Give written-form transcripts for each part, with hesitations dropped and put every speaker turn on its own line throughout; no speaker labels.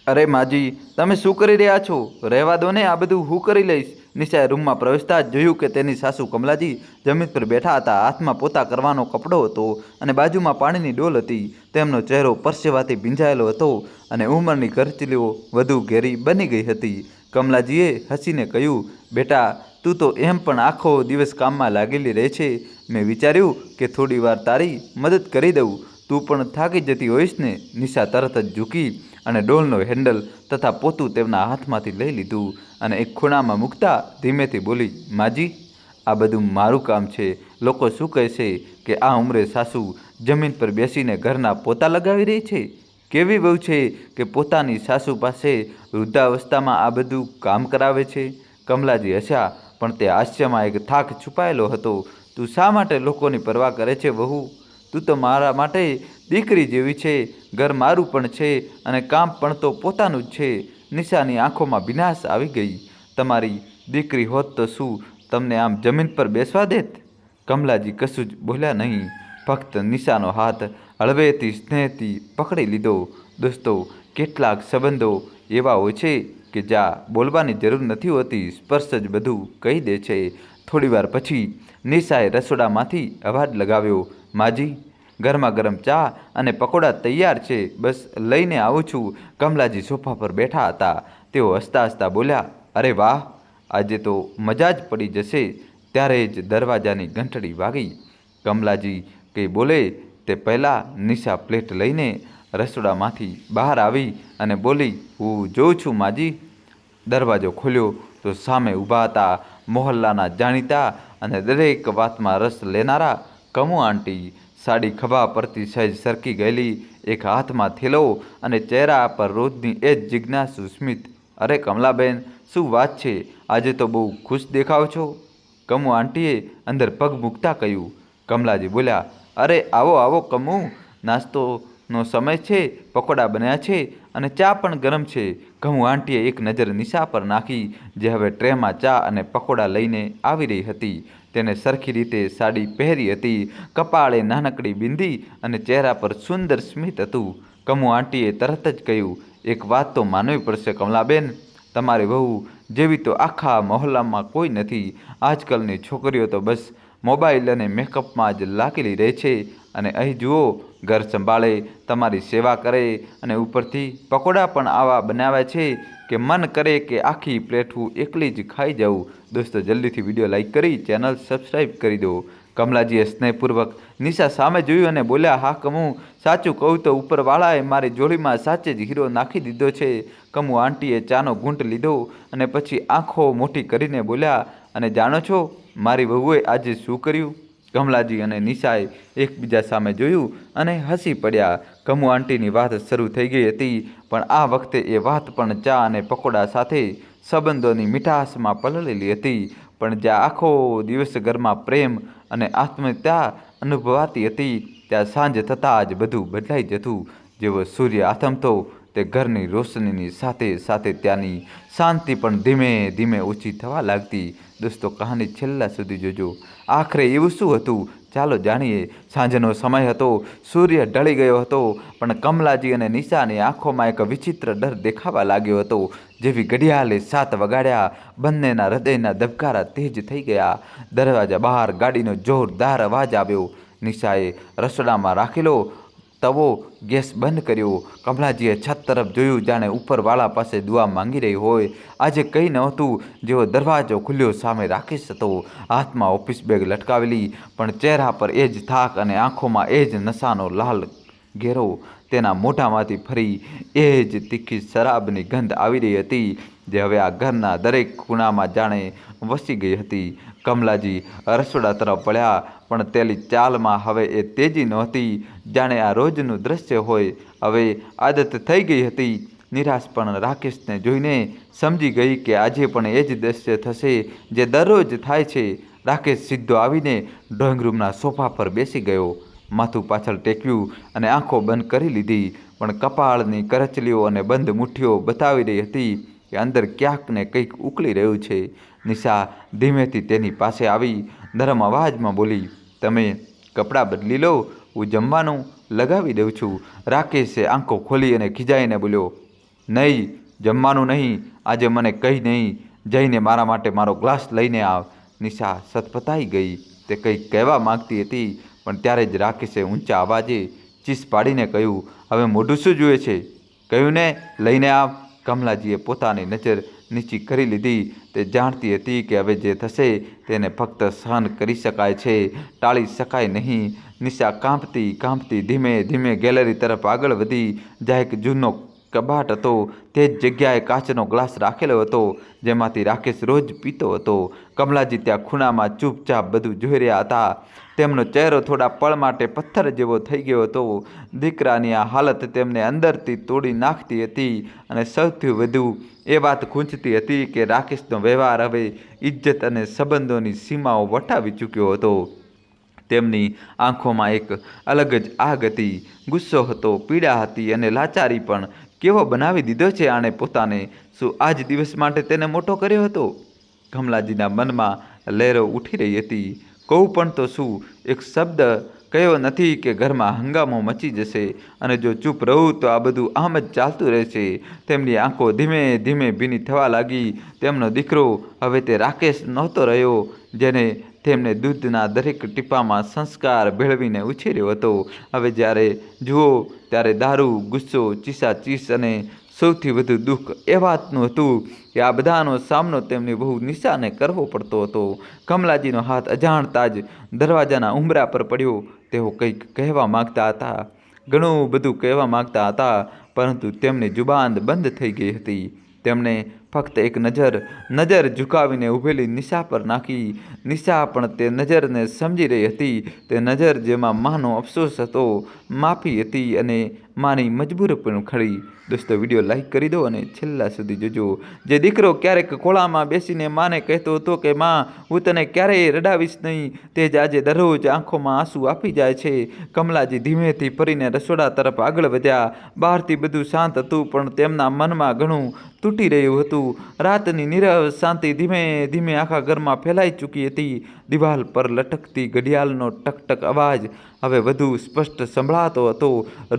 અરે માજી, તમે શું કરી રહ્યા છો? રહેવા દો ને, આ બધું હું કરી લઈશ. નિશાએ રૂમમાં પ્રવેશતા જ જોયું કે તેની સાસુ કમલાજી જમીન પર બેઠા હતા. હાથમાં પોતા કરવાનો કપડો હતો અને બાજુમાં પાણીની ડોલ હતી. તેમનો ચહેરો પરસેવાથી ભીંજાયેલો હતો અને ઉંમરની કરચલીઓ વધુ ઘેરી બની ગઈ હતી. કમલાજીએ હસીને કહ્યું, બેટા, તું તો એમ પણ આખો દિવસ કામમાં લાગેલી રહે છે. મેં વિચાર્યું કે થોડી વાર તારી મદદ કરી દઉં. તું પણ થાકી જતી હોઈશ ને? નિશા તરત જ ઝૂકી અને ડોલનો હેન્ડલ તથા પોતું તેમના હાથમાંથી લઈ લીધું અને એક ખૂણામાં મૂકતા ધીમેથી બોલી, માજી, આ બધું મારું કામ છે. લોકો શું કહેશે કે આ ઉંમરે સાસુ જમીન પર બેસીને ઘરના પોતા લગાવી રહી છે? કેવી વહુ છે કે પોતાની સાસુ પાસે વૃદ્ધાવસ્થામાં આ બધું કામ કરાવે છે? કમલાજી હસ્યા, પણ તે હાસ્યમાં એક થાક છુપાયેલો હતો. તું શા માટે લોકોની પરવા કરે છે વહુ? તું તો મારા માટે દીકરી જેવી છે. ઘર મારું પણ છે અને કામ પણ તો પોતાનું જ છે. નિશાની આંખોમાં ભીનાશ આવી ગઈ. તમારી દીકરી હોત તો શું તમને આમ જમીન પર બેસવા દેત? કમલાજી કશું જ બોલ્યા નહીં, ફક્ત નિશાનો હાથ હળવેથી સ્નેહથી પકડી લીધો. દોસ્તો, કેટલાક સંબંધો એવા હોય છે કે જ્યાં બોલવાની જરૂર નથી હોતી, સ્પર્શ જ બધું કહી દે છે. થોડીવાર પછી નિશાએ રસોડામાંથી અવાજ લગાવ્યો, માજી, ગરમા ગરમ ચા અને પકોડા તૈયાર છે, બસ લઈને આવું છું. કમલાજી સોફા પર બેઠા હતા. તેઓ હસતા હસતા બોલ્યા, અરે વાહ, આજે તો મજા જ પડી જશે. ત્યારે જ દરવાજાની ઘંટડી વાગી. કમલાજી કંઈ બોલે તે પહેલાં નિશા પ્લેટ લઈને રસોડામાંથી બહાર આવી અને બોલી, હું જોઉં છું માજી. દરવાજો ખોલ્યો તો સામે ઊભા હતા મોહલ્લાના જાણીતા અને દરેક વાતમાં રસ લેનારા કમુ આંટી. સાડી ખભા પરથી સહેજ સરકી ગયેલી, એક હાથમાં થેલો અને ચહેરા પર રોજની એ જ જિજ્ઞાસુ સ્મિત. અરે કમલાબેન, શું વાત છે? આજે તો બહુ ખુશ દેખાવ છો. કમુ આંટીએ અંદર પગ મૂકતા કહ્યું. કમલાજી બોલ્યા, અરે આવો આવો કમુ, નાસ્તોનો સમય છે, પકોડા બન્યા છે અને ચા પણ ગરમ છે. કમુ આંટીએ એક નજર નિશા પર નાખી, જે હવે ટ્રેમાં ચા અને પકોડા લઈને આવી રહી હતી. તેને સરખી રીતે સાડી પહેરી હતી, કપાળે નાનકડી બિંદી અને ચહેરા પર સુંદર સ્મિત હતું. કમુ આંટીએ તરત જ કહ્યું, એક વાત તો માનવી પડશે કમલાબેન, તમારી વહુ જેવી તો આખા મહોલ્લામાં કોઈ નથી. આજકાલની છોકરીઓ તો બસ મોબાઈલ અને મેકઅપમાં જ લાગેલી રહે છે અને અહીં જુઓ, ઘર સંભાળે, તમારી સેવા કરે અને ઉપરથી પકોડા પણ આવા બનાવ્યા છે કે મન કરે કે આખી પ્લેટ હું એકલી જ ખાઈ જાઉં. દોસ્તો, જલ્દીથી વિડીયો લાઈક કરી ચેનલ સબસ્ક્રાઈબ કરી દો. કમલાજીએ સ્નેહપૂર્વક નિશા સામે જોયું અને બોલ્યા, હા કમુ, સાચું કહું તો ઉપરવાળાએ મારી જોડીમાં સાચે જ હીરો નાખી દીધો છે. કમુ આંટીએ ચાનો ઘૂંટ લીધો અને પછી આંખો મોટી કરીને બોલ્યા, અને જાણો છો મારી વહુએ આજે શું કર્યું? કમલાજી અને નિશાએ એકબીજા સામે જોયું અને હસી પડ્યા. કમુ આંટીની વાત શરૂ થઈ ગઈ હતી, પણ આ વખતે એ વાત પણ ચા અને પકોડા સાથે સંબંધોની મીઠાશમાં પલળેલી હતી. પણ જ્યાં આખો દિવસ ઘરમાં પ્રેમ અને આત્મીયતા અનુભવાતી હતી, ત્યાં સાંજ થતાં જ બધું બદલાઈ જતું. જેવો સૂર્ય આથમતો, તે ઘરની રોશનીની સાથે સાથે ત્યાંની શાંતિ પણ ધીમે ધીમે ઓછી થવા લાગતી. દોસ્તો, કહાની છેલ્લા સુધી જોજો. આખરે એવું શું હતું? ચાલો જાણીએ. સાંજનો સમય હતો, સૂર્ય ઢળી ગયો હતો, પણ કમલાજી અને નિશાની આંખોમાં એક વિચિત્ર ડર દેખાવા લાગ્યો હતો. જેવી ઘડિયાળે 7 વગાડ્યા, બંનેના હૃદયના ધબકારા તેજ થઈ ગયા. દરવાજા બહાર ગાડીનો જોરદાર અવાજ આવ્યો. નિશાએ રસોડામાં રાખેલો તવો ગેસ બંધ કર્યો. કમલાજીએ છત તરફ જોયું, જાણે ઉપરવાળા પાસે દુઆ માંગી રહી હોય. આજે કંઈ નહોતું. જેવો દરવાજો ખુલ્યો, સામે રાકેશ હતો, હાથમાં ઓફિસ બેગ લટકાવેલી, પણ ચહેરા પર એ જ થાક અને આંખોમાં એ જ નશાનો લાલ ઘેરો. તેના મોઢામાંથી ફરી એ જ તીખી શરાબની ગંધ આવી રહી હતી, જે હવે આ ઘરના દરેક ખૂણામાં જાણે વસી ગઈ હતી. કમલાજી રસોડા તરફ વળ્યા, પણ તેની ચાલમાં હવે એ તેજી નહોતી, જાણે આ રોજનું દૃશ્ય હોય. હવે આદત થઈ ગઈ હતી. નિરાશ પણ રાકેશને જોઈને સમજી ગઈ કે આજે પણ એ જ દૃશ્ય થશે જે દરરોજ થાય છે. રાકેશ સીધો આવીને ડ્રોઈંગ રૂમના સોફા પર બેસી ગયો. માથું પાછળ ટેક્યું અને આંખો બંધ કરી લીધી, પણ કપાળની કરચલીઓ અને બંધ મુઠ્ઠીઓ બતાવી રહી હતી કે અંદર ક્યાંક ને કંઈક ઉકળી રહ્યું છે. નિશા ધીમેથી તેની પાસે આવી નરમ અવાજમાં બોલી, તમે કપડાં બદલી લો, હું જમવાનું લગાવી દઉં છું. રાકેશે આંખો ખોલી અને ખીજાઈને બોલ્યો, નહીં, જમવાનું નહીં, આજે મને કહી નહીં, જઈને મારા માટે મારો ગ્લાસ લઈને આવ. નિશા સતપતાઈ ગઈ. તે કંઈક કહેવા માંગતી હતી, પણ ત્યારે જ રાકેશે ઊંચા અવાજે ચીસ પાડીને કહ્યું, હવે મોઢું શું જુએ છે? કહ્યું ને, લઈને આવ. કમલાજીએ પોતાની નજર નીચી કરી લીધી. તે જાણતી હતી કે હવે જે થશે તેને ફક્ત સહન કરી શકાય છે, ટાળી શકાય નહીં. નિશા કાંપતી કાંપતી ધીમે ધીમે ગેલેરી તરફ આગળ વધી. જ્યાં એક જૂનો કબાટ હતો તે જ જગ્યાએ કાચનો ગ્લાસ રાખેલો હતો જેમાંથી રાકેશ રોજ પીતો હતો. કમલાજી ત્યાં ખૂણામાં ચૂપચાપ બધું જોઈ રહ્યા હતા. તેમનો ચહેરો થોડા પળ માટે પથ્થર જેવો થઈ ગયો હતો. દીકરાની આ હાલત તેમને અંદરથી તોડી નાખતી હતી અને સૌથી વધુ એ વાત ખૂંચતી હતી કે રાકેશનો વ્યવહાર હવે ઇજ્જત અને સંબંધોની સીમાઓ વટાવી ચૂક્યો હતો. તેમની આંખોમાં એક અલગ જ આગ હતી, ગુસ્સો હતો, પીડા હતી અને લાચારી પણ. કેવો બનાવી દીધો છે આણે પોતાને! શું આજ દિવસ માટે તેને મોટો કર્યો હતો? કમલાજીના મનમાં લહેરો ઉઠી રહી હતી. કહું પણ તો શું? એક શબ્દ કયો નથી કે ઘરમાં હંગામો મચી જશે, અને જો ચૂપ રહું તો આ બધું આમ જ ચાલતું રહેશે. તેમની આંખો ધીમે ધીમે ભીની થવા લાગી. તેમનો દીકરો હવે તે રાકેશ નહોતો રહ્યો જેને તેમને દૂધના દરેક ટીપામાં સંસ્કાર ભેળવીને ઉછેર્યો હતો. હવે જ્યારે જુઓ ત્યારે દારૂ, ગુસ્સો, ચીસાચીસ અને સૌથી વધુ દુઃખ એ વાતનું હતું કે આ બધાનો સામનો તેમની બહુ નિશાને કરવો પડતો હતો. કમલાજીનો હાથ અજાણતા જ દરવાજાના ઉંબરા પર પડ્યો. તેઓ કંઈક કહેવા માગતા હતા, ઘણું બધું કહેવા માગતા હતા, પરંતુ તેમની જુબાન બંધ થઈ ગઈ હતી. તેમણે ફક્ત એક નજર ઝુકાવીને ઊભેલી નિશા પર નાખી. નિશા પણ તે નજરને સમજી રહી હતી. તે નજર જેમાં માનો અફસોસ હતો, માફી હતી અને માની મજબૂરી પણ ખરી. દોસ્તો, વિડીયો લાઈક કરી દો અને છેલ્લા સુધી જોજો. જે દીકરો ક્યારેક ખોળામાં બેસીને માને કહેતો હતો કે માં, હું તને ક્યારેય રડાવીશ નહીં, તે જ આજે દરરોજ આંખોમાં આંસુ આપી જાય છે. કમલાજી ધીમેથી ફરીને રસોડા તરફ આગળ વધ્યા. બહારથી બધું શાંત હતું, પણ તેમના મનમાં ઘણું તૂટી રહ્યું હતું. રાતની નીરવ શાંતિ ધીમે ધીમે આખા ઘરમાં ફેલાઈ ચૂકી હતી. દિવાલ પર લટકતી ઘડિયાળનો ટકટક અવાજ હવે વધુ સ્પષ્ટ સંભળાતો હતો.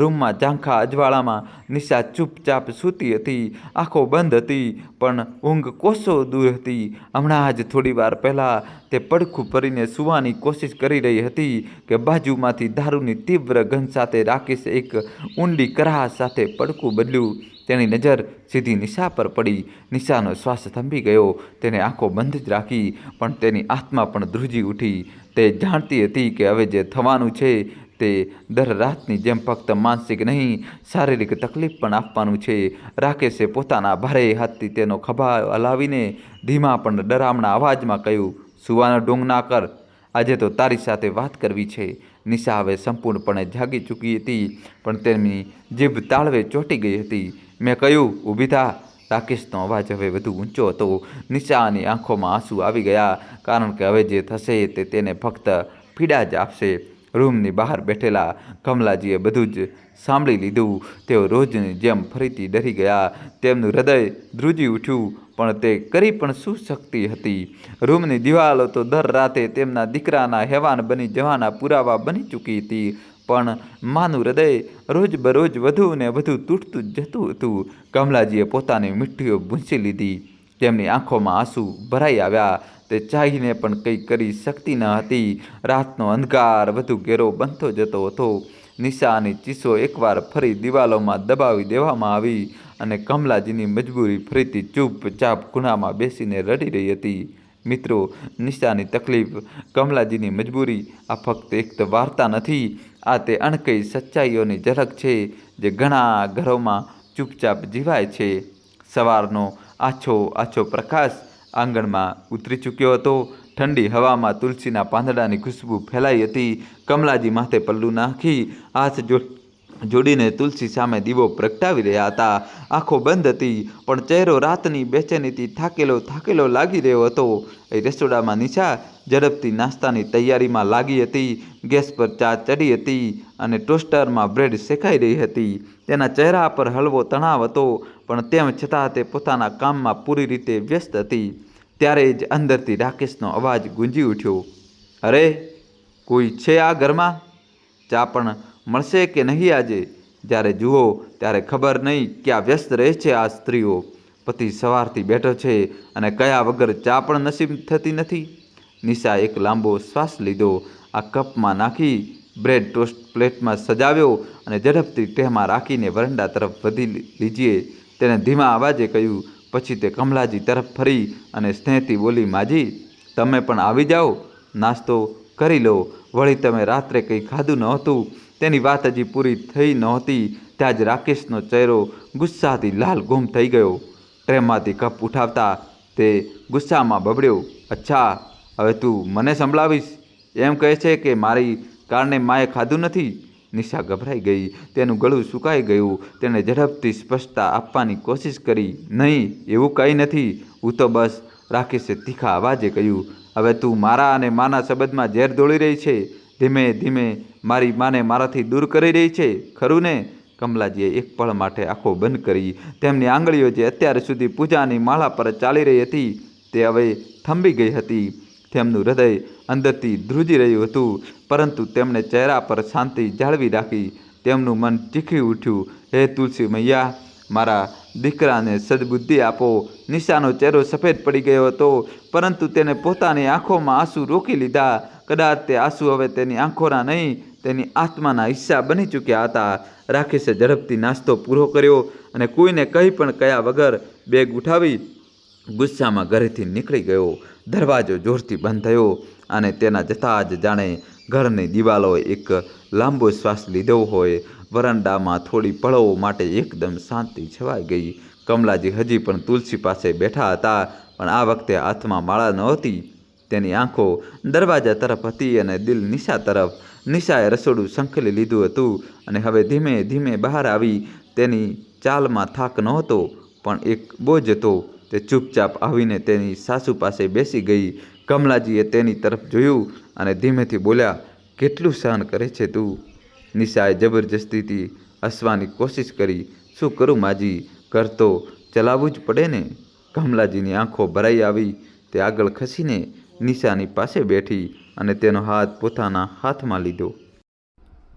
રૂમમાં ઝાંખા અજવાળામાં નિશા ચૂપચાપ સૂતી હતી. આંખો બંધ હતી, પણ ઊંઘ કોસો દૂર હતી. હમણાં જ થોડી વાર પહેલાં તે પડખું ભરીને સૂવાની કોશિશ કરી રહી હતી કે બાજુમાંથી દારૂની તીવ્ર ગંધ સાથે રાકેશે એક ઊંડી કરાશ સાથે પડખું બદલ્યું. તેની નજર સીધી નિશા પર પડી. નિશાનો શ્વાસ થંભી ગયો. તેને આંખો બંધ જ રાખી, પણ તેની આત્મા પણ ધ્રુજી ઉઠી. તે જાણતી હતી કે હવે જે થવાનું છે તે દર રાતની જેમ ફક્ત માનસિક નહીં, શારીરિક તકલીફ પણ આપવાનું છે. રાકેશે પોતાના ભારે હાથથી તેનો ખભા હલાવીને ધીમા પણ ડરામણા અવાજમાં કહ્યું, સુવાનો ઢોંગ ના કર, આજે તો તારી સાથે વાત કરવી છે. નિશા હવે સંપૂર્ણપણે જાગી ચૂકી હતી, પણ તેમની જીભ તાળવે ચોંટી ગઈ હતી. મેં કહ્યું, ઊભી થા. રાકેશનો અવાજ હવે વધુ ઊંચો હતો. નિશાની આંખોમાં આંસુ આવી ગયા, કારણ કે હવે જે થશે તે તેને ફક્ત પીડા જ આપશે. રૂમની બહાર બેઠેલા કમલાજીએ બધું જ સાંભળી લીધું. તેઓ રોજની જેમ ફરીથી ડરી ગયા. તેમનું હૃદય ધ્રુજી ઉઠ્યું, પણ તે કરી પણ શું શકતી હતી? રૂમની દિવાલો તો દર રાતે તેમના દીકરાના હેવાન બની જવાના પુરાવા બની ચૂકી હતી, પણ માનું હૃદય રોજબરોજ વધુ ને વધુ તૂટતું જ જતું હતું. કમલાજીએ પોતાની મીઠીઓ ભૂંસી લીધી. તેમની આંખોમાં આંસુ ભરાઈ આવ્યા. તે ચાહીને પણ કંઈ કરી શકતી ન હતી. રાતનો અંધકાર વધુ ઘેરો બનતો જતો હતો. નિશાની ચીસો એકવાર ફરી દિવાલોમાં દબાવી દેવામાં આવી અને કમલાજીની મજબૂરી ફરીથી ચૂપચાપ ખૂણામાં બેસીને રડી રહી હતી. મિત્રો, નિશાની તકલીફ, કમલાજીની મજબૂરી આ ફક્ત એક વાર્તા નથી. આ તે અણકઈ સચ્ચાઈઓની ઝલક છે જે ઘણા ઘરોમાં ચૂપચાપ જીવાય છે. સવારનો આછો પ્રકાશ આંગણમાં ઉતરી ચૂક્યો હતો. ઠંડી હવામાં તુલસીના પાંદડાની ખુશ્બુ ફેલાઈ હતી. કમલાજી માથે પલ્લું નાખી હાથ જોડીને તુલસી સામે દીવો પ્રગટાવી રહ્યા હતા. આંખો બંધ હતી, પણ ચહેરો રાતની બેચેનીથી થાકેલો લાગી રહ્યો હતો. એ રસોડામાં નિશા ઝડપથી નાસ્તાની તૈયારીમાં લાગી હતી. ગેસ પર ચા ચડી હતી અને ટોસ્ટરમાં બ્રેડ શેકાઈ રહી હતી. તેના ચહેરા પર હળવો તણાવ હતો, પણ તેમ છતાં તે પોતાના કામમાં પૂરી રીતે વ્યસ્ત હતી. ત્યારે જ અંદરથી રાકેશનો અવાજ ગુંજી ઉઠ્યો, અરે, કોઈ છે આ ઘરમાં? ચા પણ મળશે કે નહીં આજે? જ્યારે જુઓ ત્યારે ખબર નહીં ક્યાં વ્યસ્ત રહે છે આ સ્ત્રીઓ. પતિ સવારથી બેઠો છે અને કયા વગર ચા પણ નસીબ થતી નથી. નિશા એક લાંબો શ્વાસ લીધો, આ કપમાં નાખી બ્રેડ ટોસ્ટ પ્લેટમાં સજાવ્યો અને ઝડપથી ટેહમાં રાખીને વરંડા તરફ વધી લીજીએ. તેણે ધીમા અવાજે કહ્યું. પછી તે કમલાજી તરફ ફરી અને સ્નેહથી બોલી, માજી, તમે પણ આવી જાઓ, નાસ્તો કરી લો. વળી તમે રાત્રે કંઈ ખાધું નહોતું. તેની વાત હજી પૂરી થઈ નહોતી ત્યાં જ રાકેશનો ચહેરો ગુસ્સાથી લાલ ગુમ થઈ ગયો. ટ્રેમાંથી કપ ઉઠાવતા તે ગુસ્સામાં બબડ્યો, અચ્છા, હવે તું મને સંભળાવીશ? એમ કહે છે કે મારી કારણે માએ ખાધું નથી? નિશા ગભરાઈ ગઈ. તેનું ગળું સુકાઈ ગયું. તેણે ઝડપથી સ્પષ્ટતા આપવાની કોશિશ કરી, નહીં, એવું કંઈ નથી, હું તો બસ. રાકેશે તીખા અવાજે કહ્યું, હવે તું મારા અને માના સંબંધમાં ઝેર દોડી રહી છે. ધીમે ધીમે મારી માને મારાથી દૂર કરી રહી છે, ખરું ને? કમલાજીએ એક પળ માટે આંખો બંધ કરી. તેમની આંગળીઓ જે અત્યાર સુધી પૂજાની માળા પર ચાલી રહી હતી તે હવે થંભી ગઈ હતી. તેમનું હૃદય અંદરથી ધ્રુજી રહ્યું હતું, પરંતુ તેમણે ચહેરા પર શાંતિ જાળવી રાખી. તેમનું મન ચીખી ઉઠ્યું, હે તુલસી મૈયા, મારા દીકરાને સદબુદ્ધિ આપો. નિશાનો ચહેરો સફેદ પડી ગયો હતો, પરંતુ તેને પોતાની આંખોમાં આંસુ રોકી લીધા. કદાચ તે આંસુ હવે તેની આંખોના નહીં, તેની આત્માના હિસ્સા બની ચૂક્યા હતા. રાકેશે ઝડપથી નાસ્તો પૂરો કર્યો અને કોઈને કંઈ પણ કહ્યા વગર બેગ ઉઠાવી ગુસ્સામાં ઘરેથી નીકળી ગયો. દરવાજો જોરથી બંધ થયો અને તેના જતાં જ જાણે ઘરની દિવાલોએ એક લાંબો શ્વાસ લીધો હોય. વરંડામાં થોડી પળો માટે એકદમ શાંતિ છવાઈ ગઈ. કમલાજી હજી પણ તુલસી પાસે બેઠા હતા, પણ આ વખતે હાથમાં માળા નહોતી. તેની આંખો દરવાજા તરફ હતી અને દિલ નિશા તરફ. નિશાએ રસોડું સંખેલી લીધું હતું અને હવે ધીમે ધીમે બહાર આવી. તેની ચાલમાં થાક નહોતો, પણ એક બોજ હતો. તે ચૂપચાપ આવીને તેની સાસુ પાસે બેસી ગઈ. કમલાજીએ તેની તરફ જોયું અને ધીમેથી બોલ્યા, કેટલું સહન કરે છે તું? નિશાએ જબરજસ્તીથી હસવાની કોશિશ કરી. શું કરું માજી, ઘર તો ચલાવવું જ પડે ને? કમલાજીની આંખો ભરાઈ આવી. તે આગળ ખસીને નિશાની પાસે બેઠી અને તેનો હાથ પોતાના હાથમાં લીધો.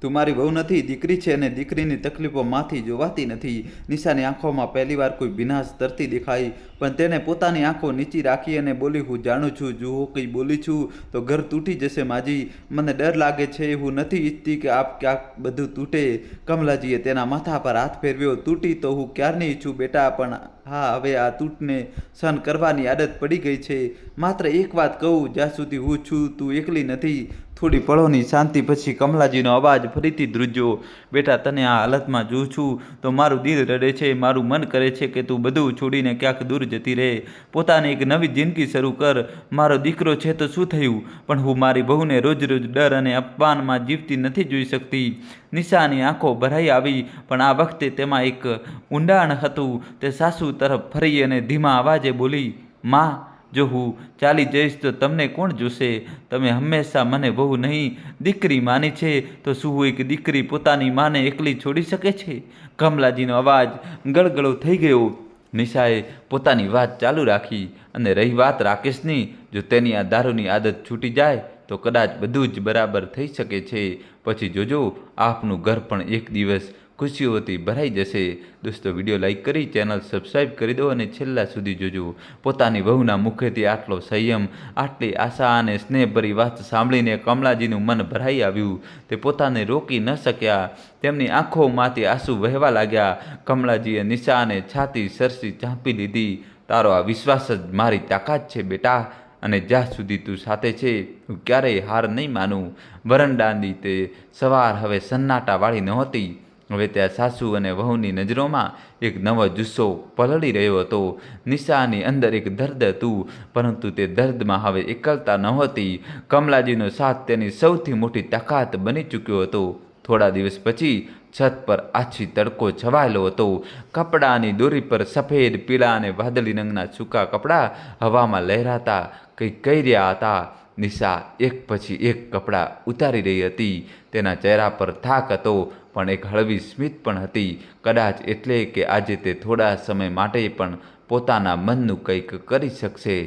તું મારી વહુ નથી, દીકરી છે, અને દીકરીની તકલીફો માથી જોવાતી નથી. નિશાની આંખોમાં પહેલીવાર કોઈ ભીનાશ તરતી દેખાઈ, પણ તેને પોતાની આંખો નીચી રાખી અને બોલી, હું જાણું છું, જો હું કંઈ બોલી છું તો ઘર તૂટી જશે માજી. મને ડર લાગે છે, હું નથી ઈચ્છતી કે આપ ક્યાંક બધું તૂટે. કમલાજીએ તેના માથા પર હાથ ફેરવ્યો. તૂટી તો હું ક્યારની ઈચ્છું બેટા, પણ હા, હવે આ તૂટને સહન કરવાની આદત પડી ગઈ છે. માત્ર એક વાત કહું, જ્યાં સુધી હું છું તું એકલી નથી. થોડી પળોની શાંતિ પછી કમલાજીનો અવાજ ફરીથી ધ્રુજ્યો, બેટા, તને આ હાલતમાં જોઉં છું તો મારું દિલ રડે છે. મારું મન કરે છે કે તું બધું છોડીને ક્યાંક દૂર જતી રહે, પોતાની એક નવી જિંદગી શરૂ કર. મારો દીકરો છે તો શું થયું, પણ હું મારી બહુને રોજ રોજ ડર અને અપમાનમાં જીવતી નથી જોઈ શકતી. નિશાની આંખો ભરાઈ આવી, પણ આ વખતે તેમાં એક ઊંડાણ હતું. તે સાસુ તરફ ફરી અને ધીમા અવાજે બોલી, માં, જો હું ચાલી જઈશ તો તમને કોણ જોશે? તમે હંમેશા મને વહુ નહીં, દીકરી માની છે, તો શું એક દીકરી પોતાની માને એકલી છોડી શકે છે? કમલાજીનો અવાજ ગળગળો થઈ ગયો. નિશાએ પોતાની વાત ચાલુ રાખી, અને રહી વાત રાકેશની, જો તેની આ દારૂની આદત છૂટી જાય તો કદાચ બધું જ બરાબર થઈ શકે છે. પછી જોજો, આપનું ઘર પણ એક દિવસ ખુશીઓથી ભરાઈ જશે. દોસ્તો, વિડીયો લાઈક કરી ચેનલ સબસ્ક્રાઈબ કરી દો અને છેલ્લા સુધી જોજો. પોતાની વહુના મુખેથી આટલો સંયમ, આટલી આશા અને સ્નેહભરી વાત સાંભળીને કમલાજીનું મન ભરાઈ આવ્યું. તે પોતાને રોકી ન શક્યા. તેમની આંખોમાંથી આંસુ વહેવા લાગ્યા. કમલાજીએ નિશાને છાતી સરસી ચાંપી લીધી. તારો આ વિશ્વાસ જ મારી તાકાત છે બેટા, અને જ્યાં સુધી તું સાથે છે હું ક્યારેય હાર નહીં માનું. વરંડાની તે સવાર હવે સન્નાટાવાળી નહોતી. હવે ત્યાં સાસુ અને વહુની નજરોમાં એક નવો જુસ્સો પલળી રહ્યો હતો. નિશાની અંદર એક દર્દ હતું, પરંતુ તે દર્દમાં હવે એકલતા નહોતી. કમલાજીનો સાથ તેની સૌથી મોટી તાકાત બની ચૂક્યો હતો. થોડા દિવસ પછી છત પર આછી તડકો છવાયેલો હતો. કપડાની દોરી પર સફેદ, પીળા અને વાદળી રંગના સૂકા કપડાં હવામાં લહેરાતા કંઈક કહી રહ્યા હતા. નિશા એક પછી એક કપડાં ઉતારી રહી હતી. તેના ચહેરા પર થાક હતો, પણ એક હળવી સ્મિત પણ હતી. કદાચ એટલે કે આજે તે થોડા સમય માટે પણ પોતાના મનનું કંઈક કરી શકશે.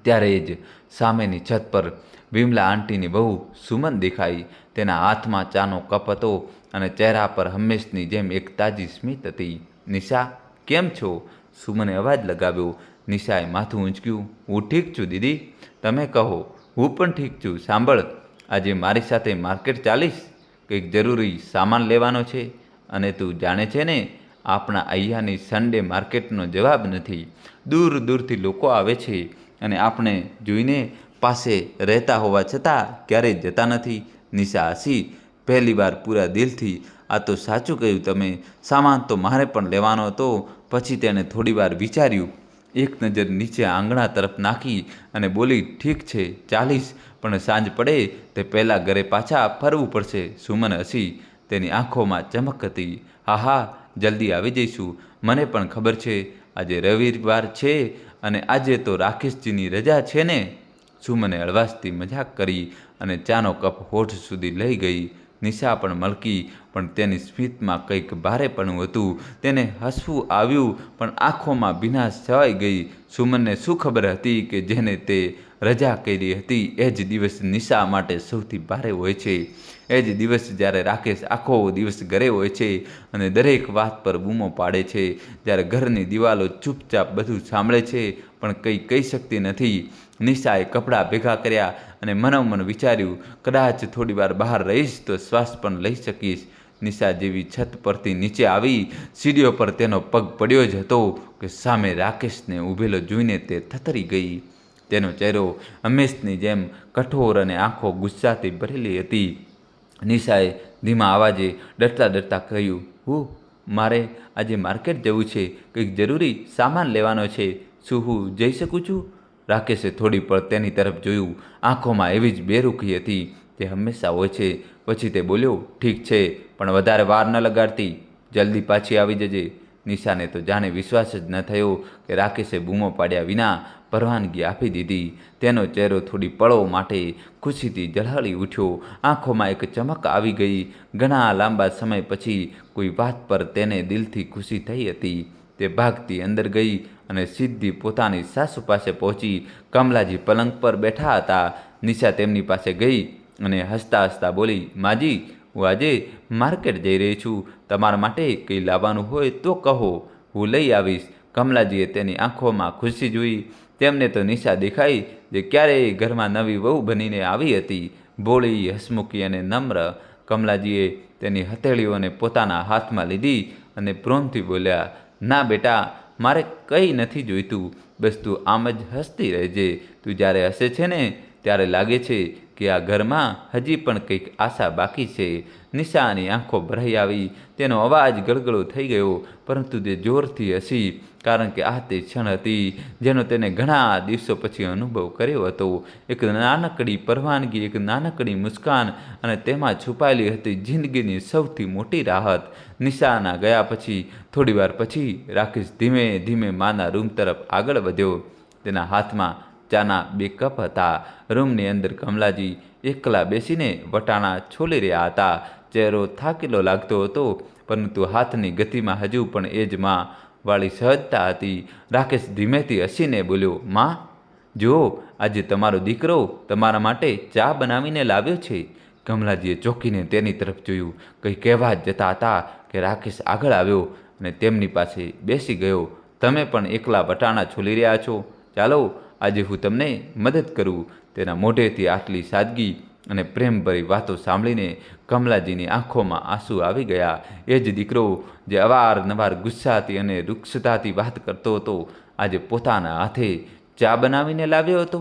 ત્યારે જ સામેની છત પર વિમલા આંટીની બહુ સુમન દેખાઈ. તેના હાથમાં ચાનો કપ હતો અને ચહેરા પર હંમેશની જેમ એક તાજી સ્મિત હતી. નિશા, કેમ છો? સુમને અવાજ લગાવ્યો. નિશાએ માથું ઊંચક્યું. હું ઠીક છું દીદી, તમે કહો. હું પણ ઠીક છું. સાંભળ, આજે મારી સાથે માર્કેટ ચાલીશ? કંઈક જરૂરી સામાન લેવાનો છે. અને તું જાણે છે ને, આપણા અહીંયાની સન્ડે માર્કેટનો જવાબ નથી. દૂર દૂરથી લોકો આવે છે અને આપણે જોઈને પાસે રહેતા હોવા છતાં ક્યારેય જતા નથી. નિશા હસી. પહેલીવાર પૂરા દિલથી. આ તો સાચું કહ્યું તમે. સામાન તો મારે પણ લેવાનો હતો. પછી તેણે થોડીવાર વિચાર્યું, એક નજર નીચે આંગણા તરફ નાખી અને બોલી, ઠીક છે, ચાલીશ, પણ સાંજ પડે તે પહેલાં ઘરે પાછા ફરવું પડશે. સુમન હસી. તેની આંખોમાં ચમક હતી. હા હા, જલ્દી આવી જઈશું. મને પણ ખબર છે આજે રવિવાર છે અને આજે તો રાકેશજીની રજા છે ને. સુમને હળવાશથી મજાક કરી અને ચાનો કપ હોઠ સુધી લઈ ગઈ. નિશા પણ મલકી, પણ તેની સ્મિતમાં કંઈક ભારેપણું હતું. તેને હસવું આવ્યું, પણ આંખોમાં ભીનાશ છવાઈ ગઈ. સુમનને શું ખબર હતી કે જેને તે રજા કરી હતી એ જ દિવસ નિશા માટે સૌથી ભારે હોય છે. એ જ દિવસ જ્યારે રાકેશ આખો દિવસ ઘરે હોય છે અને દરેક વાત પર બૂમો પાડે છે. જ્યારે ઘરની દિવાલો ચૂપચાપ બધું સાંભળે છે પણ કંઈ કહી શકતી નથી. નિશાએ કપડાં ભેગા કર્યા અને મનોમન વિચાર્યું, કદાચ થોડીવાર બહાર રહીશ તો શ્વાસ પણ લઈ શકીશ. નિશા જેવી છત પરથી નીચે આવી, સીડીઓ પર તેનો પગ પડ્યો જ હતો કે સામે રાકેશને ઊભેલો જોઈને તે થથરી ગઈ. તેનો ચહેરો હંમેશની જેમ કઠોર અને આંખો ગુસ્સાથી ભરેલી હતી. નિશાએ ધીમા અવાજે ડરતા ડરતા કહ્યું, મારે આજે માર્કેટ જવું છે. કંઈક જરૂરી સામાન લેવાનો છે. શું હું જઈ શકું છું? રાકેશે થોડી પળ તેની તરફ જોયું. આંખોમાં એવી જ બેરૂખી હતી તે હંમેશા હોય છે. પછી તે બોલ્યો, ઠીક છે, પણ વધારે વાર ન લગાડતી. જલ્દી પાછી આવી જજે. નિશાને તો જાણે વિશ્વાસ જ ન થયો કે રાકેશે બૂમો પાડ્યા વિના પરવાનગી આપી દીધી. તેનો ચહેરો થોડી પળો માટે ખુશીથી ઝળહળી ઉઠ્યો. આંખોમાં એક ચમક આવી ગઈ. ઘણા લાંબા સમય પછી કોઈ વાત પર તેને દિલથી ખુશી થઈ હતી. તે ભાગતી અંદર ગઈ અને સીધી પોતાની સાસુ પાસે પહોંચી. કમલાજી પલંગ પર બેઠા હતા. નિશા તેમની પાસે ગઈ અને હસતા હસતા બોલી, માજી, હું આજે માર્કેટ જઈ રહી છું. તમારા માટે કંઈ લાવવાનું હોય તો કહો, હું લઈ આવીશ. કમલાજીએ તેની આંખોમાં ખુશી જોઈ. તેમને તો નિશા દેખાઈ જે ક્યારેય ઘરમાં નવી વહુ બનીને આવી હતી. ભોળી, હસમુખી અને નમ્ર. કમલાજીએ તેની હથેળીઓને પોતાના હાથમાં લીધી અને પ્રેમથી બોલ્યા, ના બેટા, મારે કંઈ નથી જોઈતું. બસ તું આમ જ હસતી રહેજે. તું જ્યારે હસે છે ને ત્યારે લાગે છે કે આ ઘરમાં હજી પણ કંઈક આશા બાકી છે. નિશાની આંખો ભરાઈ આવી. તેનો અવાજ ગળગળો થઈ ગયો, પરંતુ તે જોરથી હસી, કારણ કે આ તે ક્ષણ હતી જેનો તેને ઘણા દિવસો પછી અનુભવ કર્યો હતો. એક નાનકડી પરવાનગી, એક નાનકડી મુસ્કાન, અને તેમાં છુપાયેલી હતી જિંદગીની સૌથી મોટી રાહત. નિશાના ગયા પછી થોડીવાર પછી રાકેશ ધીમે ધીમે માના રૂમ તરફ આગળ વધ્યો. તેના હાથમાં ચાના 2 કપ હતા. રૂમની અંદર કમલાજી એકલા બેસીને વટાણા છોલી રહ્યા હતા. ચહેરો થાકેલો લાગતો હતો, પરંતુ હાથની ગતિમાં હજુ પણ એ જ માં વાળી સહજતા હતી. રાકેશ ધીમેથી હસીને બોલ્યો, માં, જુઓ, આજે તમારો દીકરો તમારા માટે ચા બનાવીને લાવ્યો છે. કમલાજીએ ચોંકીને તેની તરફ જોયું. કંઈ કહેવા જ જતા હતા કે રાકેશ આગળ આવ્યો અને તેમની પાસે બેસી ગયો. તમે પણ એકલા વટાણા છોલી રહ્યા છો? ચાલો, આજે હું તમને મદદ કરું. તેના મોઢેથી આટલી સાદગી અને પ્રેમભરી વાતો સાંભળીને કમલાજીની આંખોમાં આંસુ આવી ગયા. એ જ દીકરો જે અવારનવાર ગુસ્સાથી અને રૂક્ષતાથી વાત કરતો હતો, આજે પોતાના હાથે ચા બનાવીને લાવ્યો હતો.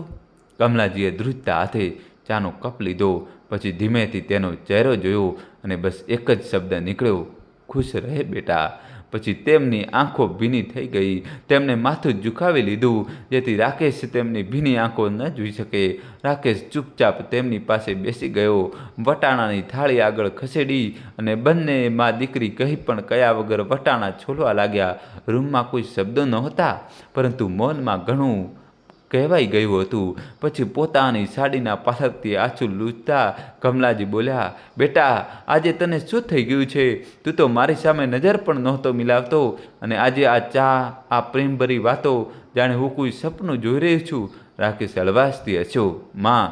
કમલાજીએ ધ્રુજતા હાથે ચાનો કપ લીધો. પછી ધીમેથી તેનો ચહેરો જોયો અને બસ એક જ શબ્દ નીકળ્યો, ખુશ રહે બેટા. પછી તેમની આંખો ભીની થઈ ગઈ. તેમણે માથું ઝુકાવી લીધું જેથી રાકેશ તેમની ભીની આંખો ન જોઈ શકે. રાકેશ ચૂપચાપ તેમની પાસે બેસી ગયો. વટાણાની થાળી આગળ ખસેડી અને બંને મા દીકરી કંઈ પણ કયા વગર વટાણા છોલવા લાગ્યા. રૂમમાં કોઈ શબ્દો નહોતા, પરંતુ મૌનમાં ઘણું કહેવાઈ ગયું હતું. પછી પોતાની સાડીના પાલકથી આંસુ લૂછતા કમલાજી બોલ્યા, બેટા, આજે તને શું થઈ ગયું છે? તું તો મારી સામે નજર પણ નહોતો મિલાવતો, અને આજે આ ચા, આ પ્રેમભરી વાતો, જાણે હું કોઈ સપનું જોઈ રહી છું. રાકેશ હળવાશથી હસ્યો. માં,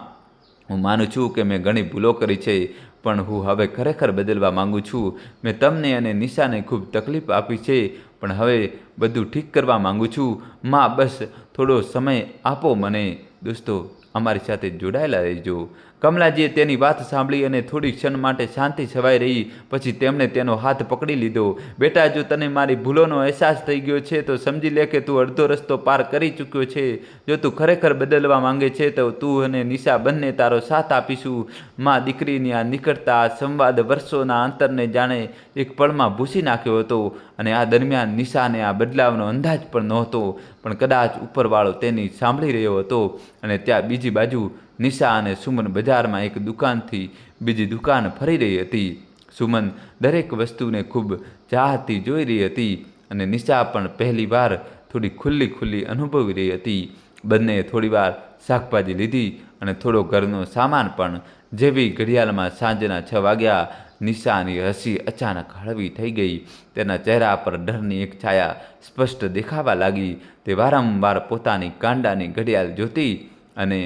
હું માનું છું કે મેં ઘણી ભૂલો કરી છે, પણ હું હવે ખરેખર બદલવા માંગુ છું. મેં તમને અને નિશાને ખૂબ તકલીફ આપી છે, પણ હવે બધું ઠીક કરવા માંગુ છું. માં, બસ થોડો સમય આપો મને. દોસ્તો, અમારી સાથે જોડાયેલા રહેજો. કમલાજીએ તેની વાત સાંભળી અને થોડી ક્ષણ માટે શાંતિ છવાઈ રહી. પછી તેમણે તેનો હાથ પકડી લીધો. બેટા, જો તને મારી ભૂલોનો અહેસાસ થઈ ગયો છે તો સમજી લે કે તું અડધો રસ્તો પાર કરી ચૂક્યો છે. જો તું ખરેખર બદલવા માંગે છે તો તું અને નિશા બંને તારો સાથ આપીશું. માં દીકરીની આ નિકટતા, આ સંવાદ વર્ષોના અંતરને જાણે એક પળમાં ભૂંસી નાખ્યો હતો. અને આ દરમિયાન નિશાને આ બદલાવનો અંદાજ પણ નહોતો, પણ કદાચ ઉપરવાળો તેની સાંભળી રહ્યો હતો. અને ત્યાં બીજી બાજુ નિશા અને સુમન બજારમાં એક દુકાનથી બીજી દુકાન ફરી રહી હતી. સુમન દરેક વસ્તુને ખૂબ ચાહથી જોઈ રહી હતી અને નિશા પણ પહેલીવાર થોડી ખુલ્લી અનુભવી રહી હતી. બંનેએ થોડીવાર શાકભાજી લીધી અને થોડો ઘરનો સામાન પણ. જેવી ઘડિયાળમાં સાંજના 6 વાગ્યા, નિશાની હસી અચાનક હળવી થઈ ગઈ. તેના ચહેરા પર ડરની એક છાયા સ્પષ્ટ દેખાવા લાગી. તે વારંવાર પોતાની કાંડાની ઘડિયાળ જોતી અને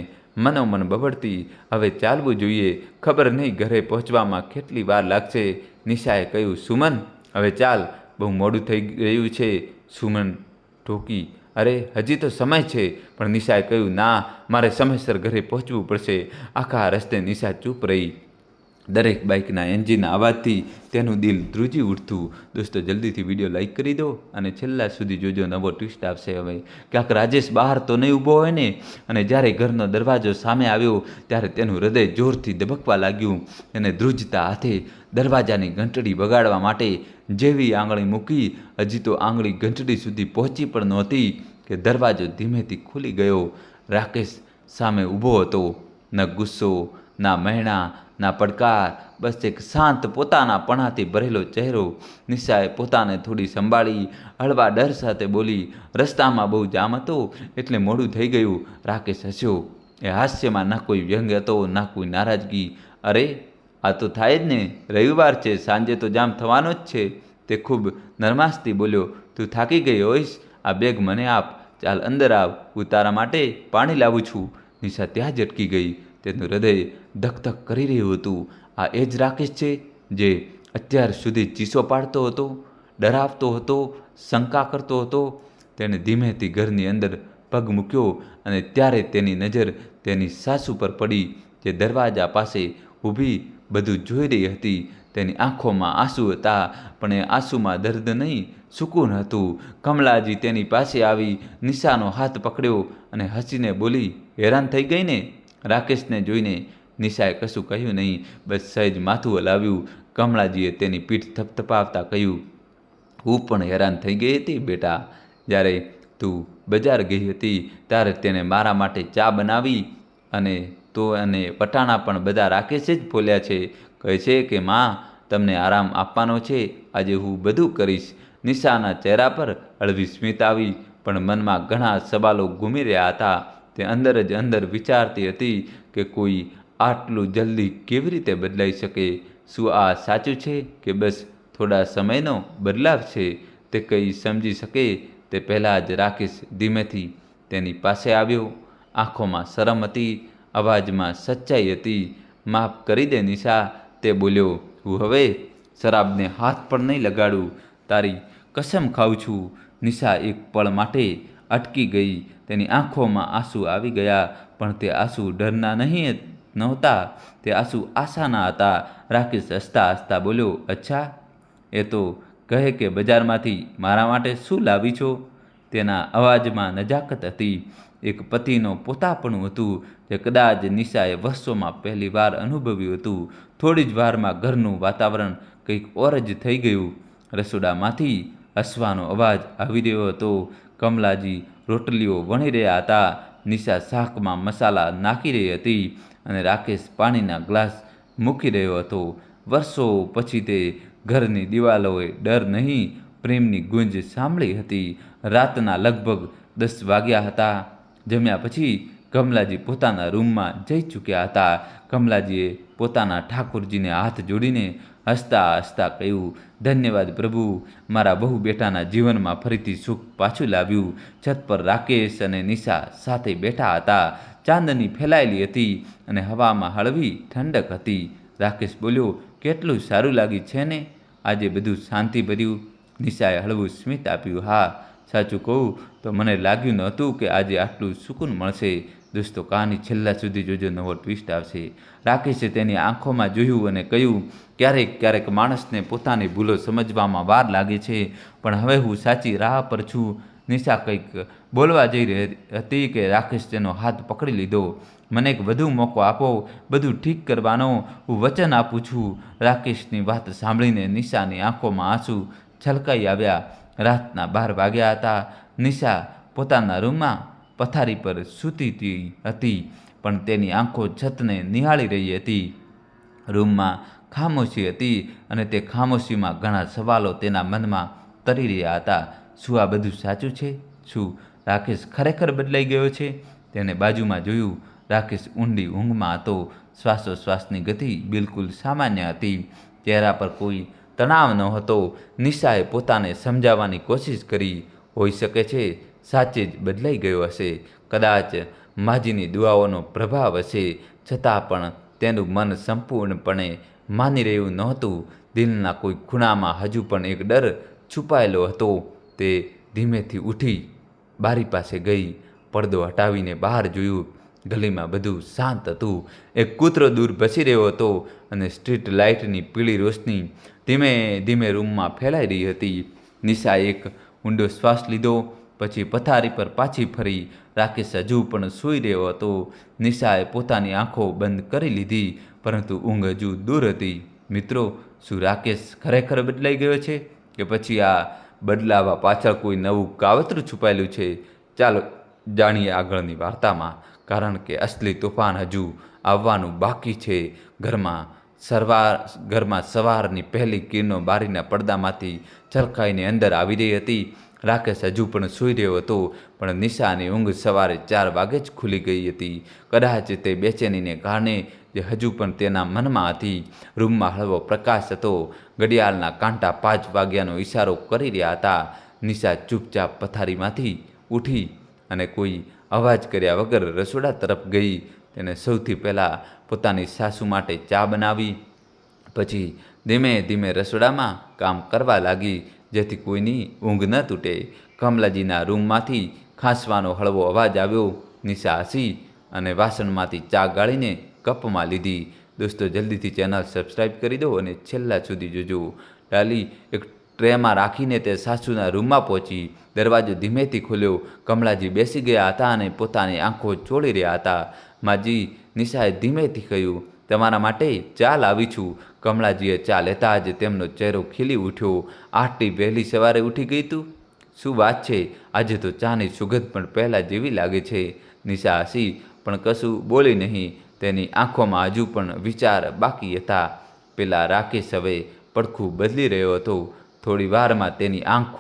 મનોમન બબડતી, હવે ચાલવું જોઈએ. ખબર નહીં ઘરે પહોંચવામાં કેટલી વાર લાગશે. નિશાએ કહ્યું, સુમન, હવે ચાલ, બહુ મોડું થઈ રહ્યું છે. સુમન ઠોકી, અરે હજી તો સમય છે. પણ નિશાએ કહ્યું, ના, મારે સમયસર ઘરે પહોંચવું પડશે. આખા રસ્તે નિશા ચૂપ રહી. દરેક બાઇકના એન્જિનના અવાજથી તેનું દિલ ધ્રુજી ઉઠતું. દોસ્તો, જલ્દીથી વિડીયો લાઇક કરી દો અને છેલ્લા સુધી જોજો, નવો ટ્વિસ્ટ આવશે હવે. ક્યાંક રાજેશ બહાર તો નહીં ઊભો હોય ને? અને જ્યારે ઘરનો દરવાજો સામે આવ્યો ત્યારે તેનું હૃદય જોરથી ધબકવા લાગ્યું. એને ધ્રુજતા હાથે દરવાજાની ઘંટડી વગાડવા માટે જેવી આંગળી મૂકી, હજી તો આંગળી ઘંટડી સુધી પહોંચી પણ નહોતી કે દરવાજો ધીમેથી ખુલી ગયો. રાકેશ સામે ઊભો હતો. ન ગુસ્સો, ના મહેણા, ના પડકાર, બસ એક શાંત પોતાના પણાથી ભરેલો ચહેરો. નિશાએ પોતાને થોડી સંભાળી હળવા ડર સાથે બોલી, રસ્તામાં બહુ જામ હતો એટલે મોડું થઈ ગયું. રાકેશ હસ્યો. એ હાસ્યમાં ના કોઈ વ્યંગ હતો, ના કોઈ નારાજગી. અરે, આ તો થાય જ ને, રવિવાર છે, સાંજે તો જામ થવાનો જ છે. તે ખૂબ નરમાશથી બોલ્યો, તું થાકી ગઈ હોઈશ, આ બેગ મને આપ. ચાલ અંદર આવ, હું તારા માટે પાણી લાવું છું. નિશા ત્યાં જ અટકી ગઈ. તેનું હૃદય ધક કરી રહ્યું હતું. આ એ જ રાકેશ છે જે અત્યાર સુધી ચીસો પાડતો હતો, ડરાવતો હતો, શંકા કરતો હતો. તેણે ધીમેથી ઘરની અંદર પગ મૂક્યો અને ત્યારે તેની નજર તેની સાસુ પર પડી, જે દરવાજા પાસે ઊભી બધું જોઈ રહી હતી. તેની આંખોમાં આંસુ હતા, પણ એ આંસુમાં દર્દ નહીં, સુકૂન હતું. કમલાજી તેની પાસે આવી નિશાનો હાથ પકડ્યો અને હસીને બોલી, હેરાન થઈ ગઈ ને? રાકેશને જોઈને નિશાએ કશું કહ્યું નહીં, બસ સહેજ માથું હલાવ્યું. કમલાજીએ તેની પીઠ થપથપાવતા કહ્યું, હું પણ હેરાન થઈ ગઈ હતી બેટા. જ્યારે તું બજાર ગઈ હતી ત્યારે તેને મારા માટે ચા બનાવી અને તો અને વટાણા પણ બધા રાકેશે જ ફોલ્યા છે. કહે છે કે માં, તમને આરામ આપવાનો છે, આજે હું બધું કરીશ. નિશાના ચહેરા પર હળવી સ્મિત આવી, પણ મનમાં ઘણા સવાલો ઘૂમી રહ્યા હતા. તે અંદર જ અંદર વિચારતી હતી કે કોઈ આટલું જલ્દી કેવી રીતે બદલાઈ શકે? શું આ સાચું છે કે બસ થોડા સમયનો બદલાવ છે? તે કંઈ સમજી શકે તે પહેલાં જ રાકેશ ધીમેથી તેની પાસે આવ્યો. આંખોમાં શરમ હતી, અવાજમાં સચ્ચાઈ હતી. માફ કરી દે નિશા, તે બોલ્યો. હું હવે શરાબને હાથ પણ નહીં લગાડું, તારી કસમ ખાઉં છું. નિશા એક પળ માટે અટકી ગઈ. તેની આંખોમાં આંસુ આવી ગયા, પણ તે આંસુ ડરના નહોતા, તે આંસુ આશાના હતા. રાકેશ હસતા હસતા બોલ્યો, અચ્છા, એ તો કહે કે બજારમાંથી મારા માટે શું લાવી છો? તેના અવાજમાં નજાકત હતી, એક પતિનો પોતાપણું હતું જે કદાચ નિશાએ વર્ષોમાં પહેલી વાર અનુભવ્યું હતું. થોડી જ વારમાં ઘરનું વાતાવરણ કંઈક ઓર જ થઈ ગયું. રસોડામાંથી હસવાનો અવાજ આવી રહ્યો હતો. કમલાજી રોટલીઓ વણી રહ્યા હતા, નિશા શાકમાં મસાલા નાખી રહી હતી અને રાકેશ પાણીના ગ્લાસ મૂકી રહ્યો હતો. વર્ષો પછી તે ઘરની દિવાલોએ ડર નહીં, પ્રેમની ગુંજ સાંભળી હતી. રાતના લગભગ 10 વાગ્યા હતા. જમ્યા પછી કમલાજી પોતાના રૂમમાં જઈ ચૂક્યા હતા. કમલાજીએ પોતાના ઠાકોરજીને હાથ જોડીને હસતા હસતા કહ્યું, ધન્યવાદ પ્રભુ, મારા બહુ બેટાના જીવનમાં ફરીથી સુખ પાછું લાવ્યું. છત પર રાકેશ અને નિશા સાથે બેઠા હતા. ચાંદની ફેલાયેલી હતી અને હવામાં હળવી ઠંડક હતી. રાકેશ બોલ્યો, કેટલું સારું લાગ્યું છે ને? આજે બધું શાંતિભર્યું. નિશાએ હળવું સ્મિત આપ્યું. હા, સાચું કહું તો મને લાગ્યું નહોતું કે આજે આટલું સુકૂન મળશે. દોસ્તો, કહાની છેલ્લા સુધી જોજો, નવો ટ્વિસ્ટ આવશે. રાકેશે તેની આંખોમાં જોયું અને કહ્યું, ક્યારેક ક્યારેક માણસને પોતાની ભૂલો સમજવામાં વાર લાગે છે, પણ હવે હું સાચી રાહ પર છું. નિશા કંઈક બોલવા જઈ રહી હતી કે રાકેશ તેનો હાથ પકડી લીધો. મને એક વધુ મોકો આપો બધું ઠીક કરવાનો, હું વચન આપું છું. રાકેશની વાત સાંભળીને નિશાની આંખોમાં આંસુ છલકાઈ આવ્યા. રાતના 12 વાગ્યા હતા. નિશા પોતાના રૂમમાં પથારી પર સૂતી હતી, પણ તેની આંખો છતને નિહાળી રહી હતી. રૂમમાં ખામોશી હતી અને તે ખામોશીમાં ઘણા સવાલો તેના મનમાં તરી રહ્યા હતા. શું આ બધું સાચું છે? શું રાકેશ ખરેખર બદલાઈ ગયો છે? તેણે બાજુમાં જોયું. રાકેશ ઊંડી ઊંઘમાં હતો. શ્વાસોશ્વાસની ગતિ બિલકુલ સામાન્ય હતી. ચહેરા પર કોઈ તણાવ ન હતો. નિશાએ પોતાને સમજાવવાની કોશિશ કરી. હોઈ શકે છે સાચે જ બદલાઈ ગયો હશે. કદાચ માજીની દુઆઓનો પ્રભાવ હશે. છતાં પણ તેનું મન સંપૂર્ણપણે માની રહ્યું નહોતું. દિલના કોઈ ખૂણામાં હજુ પણ એક ડર છુપાયેલો હતો. તે ધીમેથી ઉઠી બારી પાસે ગઈ. પડદો હટાવીને બહાર જોયું. ગલીમાં બધું શાંત હતું. એક કૂતરો દૂર ભસી રહ્યો હતો અને સ્ટ્રીટ લાઇટની પીળી રોશની ધીમે ધીમે રૂમમાં ફેલાઈ રહી હતી. નિશાએ એક ઊંડો શ્વાસ લીધો, પછી પથારી પર પાછી ફરી. રાકેશ હજુ પણ સૂઈ રહ્યો હતો. નિશાએ પોતાની આંખો બંધ કરી લીધી, પરંતુ ઊંઘ હજુ દૂર હતી. મિત્રો, શું રાકેશ ખરેખર બદલાઈ ગયો છે, કે પછી આ બદલાવા પાછળ કોઈ નવું કાવતરું છુપાયેલું છે? ચાલો જાણીએ આગળની વાર્તામાં, કારણ કે અસલી તોફાન હજુ આવવાનું બાકી છે. ઘરમાં સવારની પહેલી કિરણો બારીના પડદામાંથી છલકાઈને અંદર આવી રહી હતી. રાકેશ હજુ પણ સૂઈ રહ્યો હતો, પણ નિશાની ઊંઘ સવારે 4 વાગે જ ખુલી ગઈ હતી. કદાચ તે બેચેનીને કારણે જે હજુ પણ તેના મનમાં હતી. રૂમમાં હળવો પ્રકાશ હતો. ઘડિયાળના કાંટા 5 વાગ્યાનો ઇશારો કરી રહ્યા હતા. નિશા ચૂપચાપ પથારીમાંથી ઉઠી અને કોઈ અવાજ કર્યા વગર રસોડા તરફ ગઈ. તેણે સૌથી પહેલાં પોતાની સાસુ માટે ચા બનાવી. પછી ધીમે ધીમે રસોડામાં કામ કરવા લાગી, જેથી કોઈની ઊંઘ ન તૂટે. કમલાજીના રૂમમાંથી ખાંસવાનો હળવો અવાજ આવ્યો. નિશા હસી અને વાસણમાંથી ચા ગાળીને કપમાં લીધી. દોસ્તો, જલ્દીથી ચેનલ સબસ્ક્રાઈબ કરી દો અને છેલ્લા સુધી જોજો. ડાલી એક ટ્રેમાં રાખીને તે સાસુના રૂમમાં પહોંચી. દરવાજો ધીમેથી ખોલ્યો. કમલાજી બેસી ગયા હતા અને પોતાની આંખો ચોળી રહ્યા હતા. માજી, નિશાએ ધીમેથી કહ્યું, તમારા માટે ચા લાવી છું. કમલાજીએ ચા લેતા જ તેમનો ચહેરો ખીલી ઉઠ્યો. આટલી વહેલી સવારે ઉઠી ગઈ તું? શું વાત છે? આજે તો ચાની સુગંધ પણ પહેલાં જેવી લાગે છે. નિશા હસી, પણ કશું બોલી નહીં. તેની આંખોમાં હજુ પણ વિચાર બાકી હતા. પેલા રાકેશ હવે પડખું બદલી રહ્યો હતો. થોડી વારમાં તેની આંખ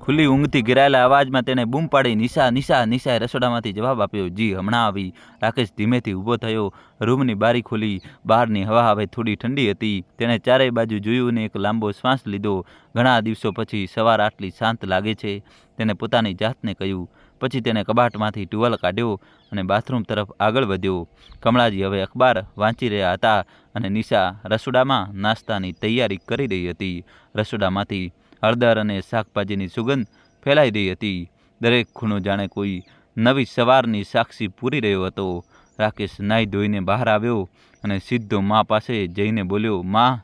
ખુલ્લી. ઊંઘથી ઘેરાયેલા અવાજમાં તેણે બૂમ પાડી, નિશા, નિશા! નિશાએ રસોડામાંથી જવાબ આપ્યો, જી, હમણાં આવી. રાકેશ ધીમેથી ઊભો થયો. રૂમની બારી ખોલી. બહારની હવા હવે થોડી ઠંડી હતી. તેણે ચારેય બાજુ જોયું અને એક લાંબો શ્વાસ લીધો. ઘણા દિવસો પછી સવાર આટલી શાંત લાગે છે, તેણે પોતાની જાતને કહ્યું. પછી તેણે કબાટમાંથી ટુવાલ કાઢ્યો અને બાથરૂમ તરફ આગળ વધ્યો. કમલાજી હવે અખબાર વાંચી રહ્યા હતા અને નિશા રસોડામાં નાસ્તાની તૈયારી કરી રહી હતી. રસોડામાંથી હળદર અને શાકભાજીની સુગંધ ફેલાઈ રહી હતી. દરેક ખૂણો જાણે કોઈ નવી સવારની સાક્ષી પૂરી રહ્યો હતો. રાકેશ નાહી ધોઈને બહાર આવ્યો અને સીધો મા પાસે જઈને બોલ્યો, મા,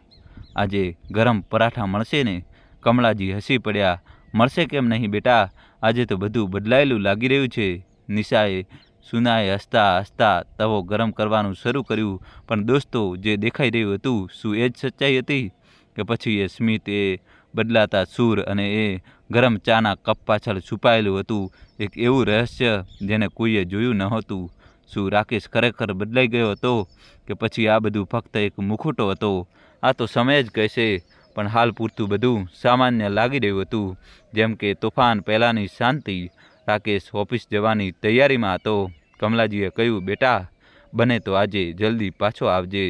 આજે ગરમ પરાઠા મળશે ને? કમલાજી હસી પડ્યા. મળશે કેમ નહીં બેટા, આજે તો બધું બદલાયેલું લાગી રહ્યું છે. નિશાએ સુનાએ હસતા હસતા તવો ગરમ કરવાનું શરૂ કર્યું. પણ દોસ્તો, જે દેખાઈ રહ્યું હતું, શું એ જ સચ્ચાઈ હતી, કે પછી એ સ્મિત, એ બદલાતા સૂર અને એ ગરમ ચાના કપ પાછળ છુપાયેલું હતું એક એવું રહસ્ય જેને કોઈએ જોયું નહોતું? શું રાકેશ ખરેખર બદલાઈ ગયો હતો, કે પછી આ બધું ફક્ત એક મુખોટો હતો? આ તો સમય જ કહેશે. પણ હાલ પૂરતું બધું સામાન્ય લાગી રહ્યું હતું, જેમ કે તોફાન પહેલાંની શાંતિ. રાકેશ ઓફિસ જવાની તૈયારીમાં હતો. કમલાજીએ કહ્યું, બેટા, બને તો આજે જલ્દી પાછો આવજે.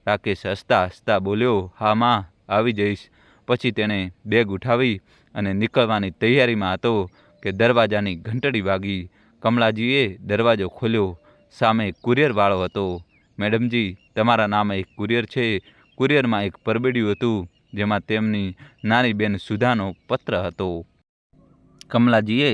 રાકેશ હસતા હસતા બોલ્યો, હા માં, આવી જઈશ. પછી તેણે બેગ ઉઠાવી અને નીકળવાની તૈયારીમાં હતો કે દરવાજાની ઘંટડી વાગી. કમલાજીએ દરવાજો ખોલ્યો. સામે કુરિયરવાળો હતો. મેડમજી, તમારા નામે એક કુરિયર છે. કુરિયરમાં એક પરબેડિયું હતું જેમાં તેમની નાની બેન સુધાનો પત્ર હતો. કમલાજીએ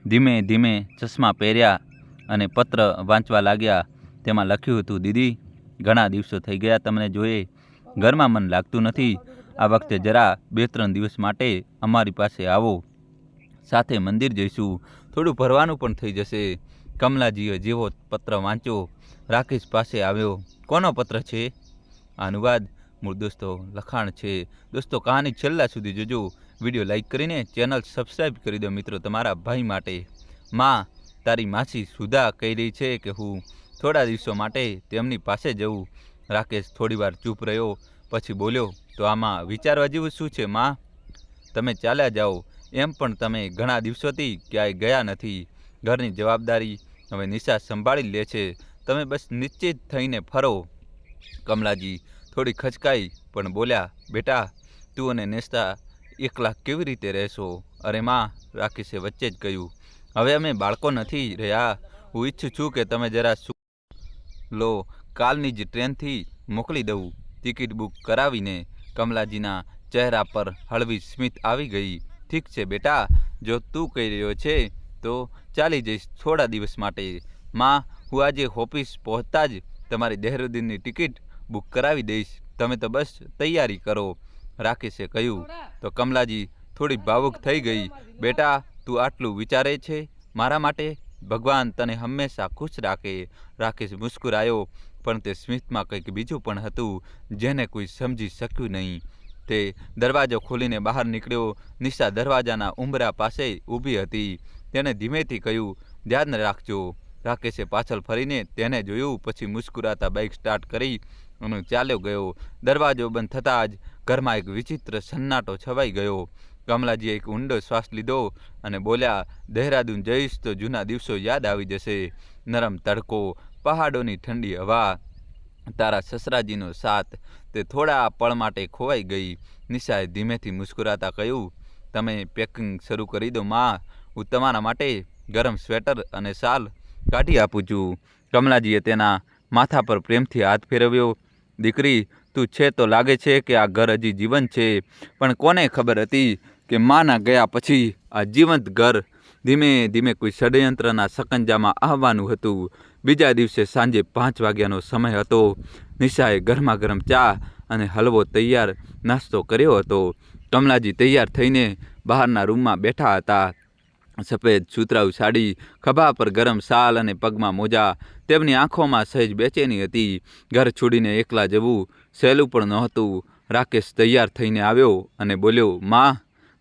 ધીમે ધીમે ચશ્મા પહેર્યા અને પત્ર વાંચવા લાગ્યા. તેમાં લખ્યું હતું, દીદી, ઘણા દિવસો થઈ ગયા તમને જોઈએ. ઘરમાં મન લાગતું નથી. આ વખતે જરા 2-3 દિવસ માટે અમારી પાસે આવો. સાથે મંદિર જઈશું. થોડું ભરવાનું પણ થઈ જશે. કમલાજીએ જેવો પત્ર વાંચ્યો, રાકેશ પાસે આવ્યો. કોનો પત્ર છે? અનુવાદ મૂળ દોસ્તો લખાણ છે. દોસ્તો કહાની છેલ્લા સુધી જોજો. વિડીયો લાઈક કરીને ચેનલ સબસ્ક્રાઈબ કરી દો મિત્રો તમારા ભાઈ માટે. માં, તારી માસી સુધા કહી રહી છે કે હું થોડા દિવસો માટે તેમની પાસે જઉં. રાકેશ થોડીવાર ચૂપ રહ્યો, પછી બોલ્યો, તો આમાં વિચારવા જેવું શું છે માં? તમે ચાલ્યા જાઓ. એમ પણ તમે ઘણા દિવસોથી ક્યાંય ગયા નથી. ઘરની જવાબદારી હવે નિશા સંભાળી લે છે. તમે બસ નિશ્ચિત થઈને ફરો. કમલાજી થોડી ખચકાઈ પણ બોલ્યા, બેટા, તું અને નેસ્તા એકલા કેવી રીતે રહેશો? અરે માં, રાકેશે વચ્ચે જ કહ્યું, હવે અમે બાળકો નથી રહ્યા. હું ઈચ્છું છું કે તમે જરા લો, કાલની જ ટ્રેનથી મોકલી દઉં. ટિકિટ બુક કરાવીને કમલાજીના ચહેરા પર હળવી સ્મિત આવી ગઈ. ઠીક છે બેટા, જો તું કહી રહ્યો છે તો ચાલી જઈશ થોડા દિવસ માટે. માં, હું આજે ઓફિસ પહોંચતા જ તમારી દેહરાદૂનની ટિકિટ બુક કરાવી દઈશ. તમે તો બસ તૈયારી કરો. રાકેશે કહ્યું. તો કમલાજી થોડી ભાવુક થઈ ગઈ. બેટા, તું આટલું વિચારે છે મારા માટે? ભગવાન તને હંમેશા ખુશ રાખે. રાકેશ મુસ્કુરાયો, પણ તે સ્મિતમાં કંઈક બીજું પણ હતું જેને કોઈ સમજી શક્યું નહીં. તે દરવાજો ખોલીને બહાર નીકળ્યો. નિશા દરવાજાના ઉંબરા પાસે ઊભી હતી. તેણે ધીમેથી કહ્યું, ધ્યાન રાખજો. રાકેશે પાછળ ફરીને તેને જોયું, પછી મુસ્કુરાતા બાઇક સ્ટાર્ટ કરી અને ચાલ્યો ગયો. દરવાજો બંધ થતાં જ ઘરમાં એક વિચિત્ર સન્નાટો છવાઈ ગયો. કમલાજીએ એક ઊંડો શ્વાસ લીધો અને બોલ્યા, દેહરાદૂન જઈશ તો જૂના દિવસો યાદ આવી જશે. નરમ તડકો, પહાડોની ઠંડી હવા, તારા સસરાજીનો સાથ. તે થોડા પળ માટે ખોવાઈ ગઈ. નિશાએ ધીમેથી મુસ્કુરાતા કહ્યું, તમે પેકિંગ શરૂ કરી દો માં. હું તમારા માટે ગરમ સ્વેટર અને શાલ કાઢી આપું છું. કમલાજીએ તેના માથા પર પ્રેમથી હાથ ફેરવ્યો. દીકરી, તું છે તો લાગે છે કે આ ઘર હજી જીવંત છે, પણ કોને ખબર હતી કે માના ગયા પછી આ જીવંત ઘર ધીમે ધીમે કોઈ ષડયંત્રના સકંજામાં આવવાનું હતું. બીજા દિવસે સાંજે 5 વાગ્યાનો સમય હતો. નિશાએ ગરમા ગરમ ચા અને હલવો તૈયાર નાસ્તો કર્યો હતો. કમલાજી તૈયાર થઈને બહારના રૂમમાં બેઠા હતા. સફેદ સુતરાઉ સાડી, ખભા પર ગરમ શાલ અને પગમાં મોજા. તેમની આંખોમાં સહેજ બેચેની હતી. ઘર છોડીને એકલા જવું સહેલું પણ નહોતું. રાકેશ તૈયાર થઈને આવ્યો અને બોલ્યો, માં,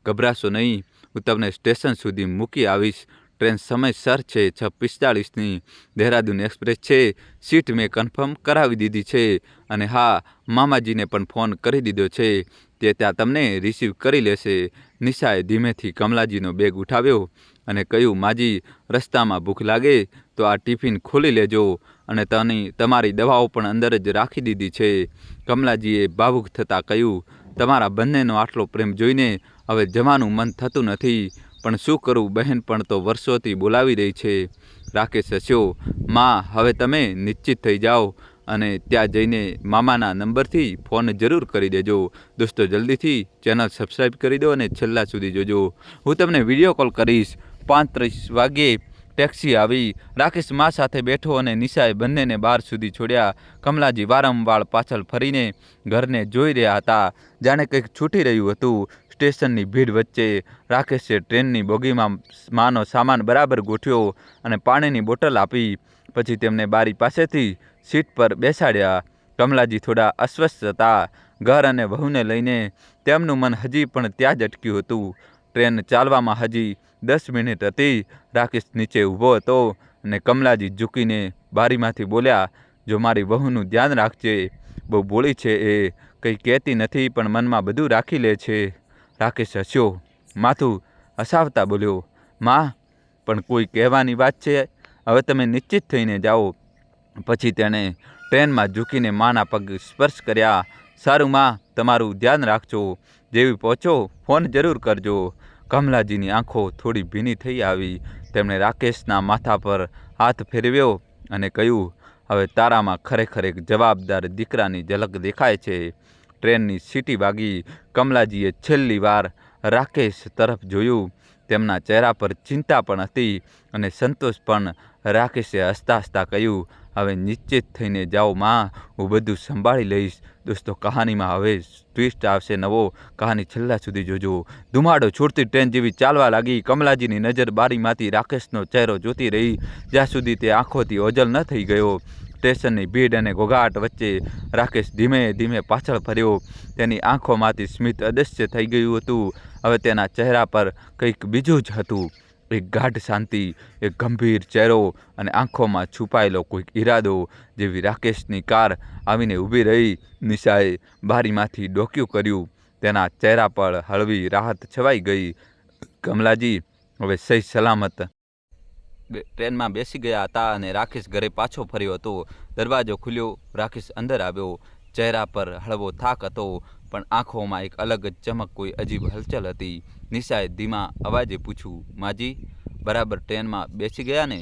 ગભરાશો નહીં. હું તમને સ્ટેશન સુધી મૂકી આવીશ. ટ્રેન સમયસર છે, 6:45ની. દેહરાદૂન એક્સપ્રેસ છે. સીટ મેં કન્ફર્મ કરાવી દીધી છે. અને હા, મામાજીને પણ ફોન કરી દીધો છે. તે ત્યાં તમને રિસીવ કરી લેશે. નિશાએ ધીમેથી કમલાજીનો બેગ ઉઠાવ્યો અને કહ્યું, માજી, રસ્તામાં ભૂખ લાગે તો આ ટિફિન ખોલી લેજો, અને તમારી દવાઓ પણ અંદર જ રાખી દીધી છે. કમલાજીએ ભાવુક થતાં કહ્યું, તમારા બંનેનો આટલો પ્રેમ જોઈને હવે જવાનું મન થતું નથી, પણ શું કરું, બહેન પણ તો વર્ષોથી બોલાવી રહી છે. રાકેશ હસ્યો. માં, હવે તમે નિશ્ચિત થઈ જાઓ અને ત્યાં જઈને મામાના નંબરથી ફોન જરૂર કરી દેજો. દોસ્તો, જલ્દીથી ચેનલ સબસ્ક્રાઈબ કરી દો અને છેલ્લા સુધી જોજો. હું તમને વિડીયો કોલ કરીશ. 5:30 વાગ્યે ટેક્સી આવી. રાકેશ મા સાથે બેઠો અને નિશાએ બંનેને બહાર સુધી છોડ્યા. કમલાજી વારંવાર પાછળ ફરીને ઘરને જોઈ રહ્યા હતા, જાણે કંઈક છૂટી રહ્યું હતું. સ્ટેશનની ભીડ વચ્ચે રાકેશે ટ્રેનની બોગીમાં માનો સામાન બરાબર ગોઠવ્યો અને પાણીની બોટલ આપી. પછી તેમને બારી પાસેથી સીટ પર બેસાડ્યા. કમલાજી થોડા અસ્વસ્થ હતા. ઘર અને વહુને લઈને તેમનું મન હજી પણ ત્યાં જ અટક્યું હતું. ટ્રેન ચાલવામાં હજી 10 મિનિટ હતી. રાકેશ નીચે ઊભો હતો અને કમલાજી ઝૂકીને બારીમાંથી બોલ્યા, જો મારી વહુનું ધ્યાન રાખજે. બહુ બોળી છે એ, કંઈ કહેતી નથી પણ મનમાં બધું રાખી લે છે. રાકેશ હસ્યો. માથું હસાવતા બોલ્યો, માં, પણ કોઈ કહેવાની વાત છે? હવે તમે નિશ્ચિત થઈને જાઓ. પછી તેણે ટ્રેનમાં ઝૂકીને માના પગ સ્પર્શ કર્યા. સારું માં, તમારું ધ્યાન રાખજો. જેવી પહોંચો ફોન જરૂર કરજો. કમલાજીની આંખો થોડી ભીની થઈ આવી. તેમણે રાકેશના માથા પર હાથ ફેરવ્યો અને કહ્યું, હવે તારામાં ખરેખર એક જવાબદાર દીકરાની ઝલક દેખાય છે. ટ્રેનની સીટી વાગી. કમલાજીએ છેલ્લી વાર રાકેશ તરફ જોયું. તેમના ચહેરા પર ચિંતા પણ હતી અને સંતોષ પણ. રાકેશે હસતા હસતા કહ્યું, હવે નિશ્ચિત થઈને જાઓ માં, હું બધું સંભાળી લઈશ. દોસ્તો, કહાનીમાં હવે ટ્વિસ્ટ આવશે નવો. કહાની છેલ્લા સુધી જોજો. ધુમાડો છોડતી ટ્રેન જેવી ચાલવા લાગી. કમલાજીની નજર બારીમાંથી રાકેશનો ચહેરો જોતી રહી જ્યાં સુધી તે આંખોથી ઓજલ ન થઈ ગયો. સ્ટેશનની ભીડ અને ઘોઘાટ વચ્ચે રાકેશ ધીમે ધીમે પાછળ ફર્યો. તેની આંખોમાંથી સ્મિત અદૃશ્ય થઈ ગયું હતું. હવે તેના ચહેરા પર કંઈક બીજું જ હતું. એક ગાઢ શાંતિ, એક ગંભીર ચહેરો અને આંખોમાં છુપાયેલો કોઈક ઈરાદો. જેવી રાકેશની કાર આવીને ઊભી રહી, નિશાએ બારીમાંથી ડોકિયું કર્યું. તેના ચહેરા પર હળવી રાહત છવાઈ ગઈ. કમલાજી હવે સહી સલામત ટ્રેનમાં બેસી ગયા હતા અને રાકેશ ઘરે પાછો ફર્યો હતો. દરવાજો ખુલ્યો. રાકેશ અંદર આવ્યો. ચહેરા પર હળવો થાક હતો, પણ આંખોમાં એક અલગ જ ચમક, કોઈ અજીબ હલચલ હતી. નિશાએ ધીમા અવાજે પૂછ્યું, માજી, બરાબર ટ્રેનમાં બેસી ગયા ને?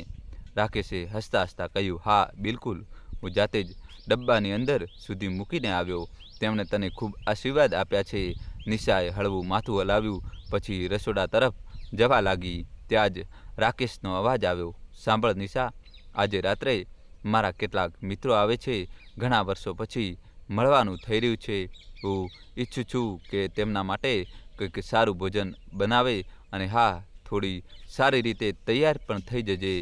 રાકેશે હસતા હસતા કહ્યું, હા બિલકુલ, હું જાતે જ ડબ્બાની અંદર સુધી મૂકીને આવ્યો. તેમણે તને ખૂબ આશીર્વાદ આપ્યા છે. નિશાએ હળવું માથું હલાવ્યું, પછી રસોડા તરફ જવા લાગી. ત્યાં જ રાકેશનો અવાજ આવ્યો, સાંભળ નિશા, આજે રાત્રે મારા કેટલાક મિત્રો આવે છે. ઘણા વર્ષો પછી મળવાનું થઈ રહ્યું છે. હું ઈચ્છું છું કે તેમના માટે કંઈક સારું ભોજન બનાવે, અને હા, થોડી સારી રીતે તૈયાર પણ થઈ જજે,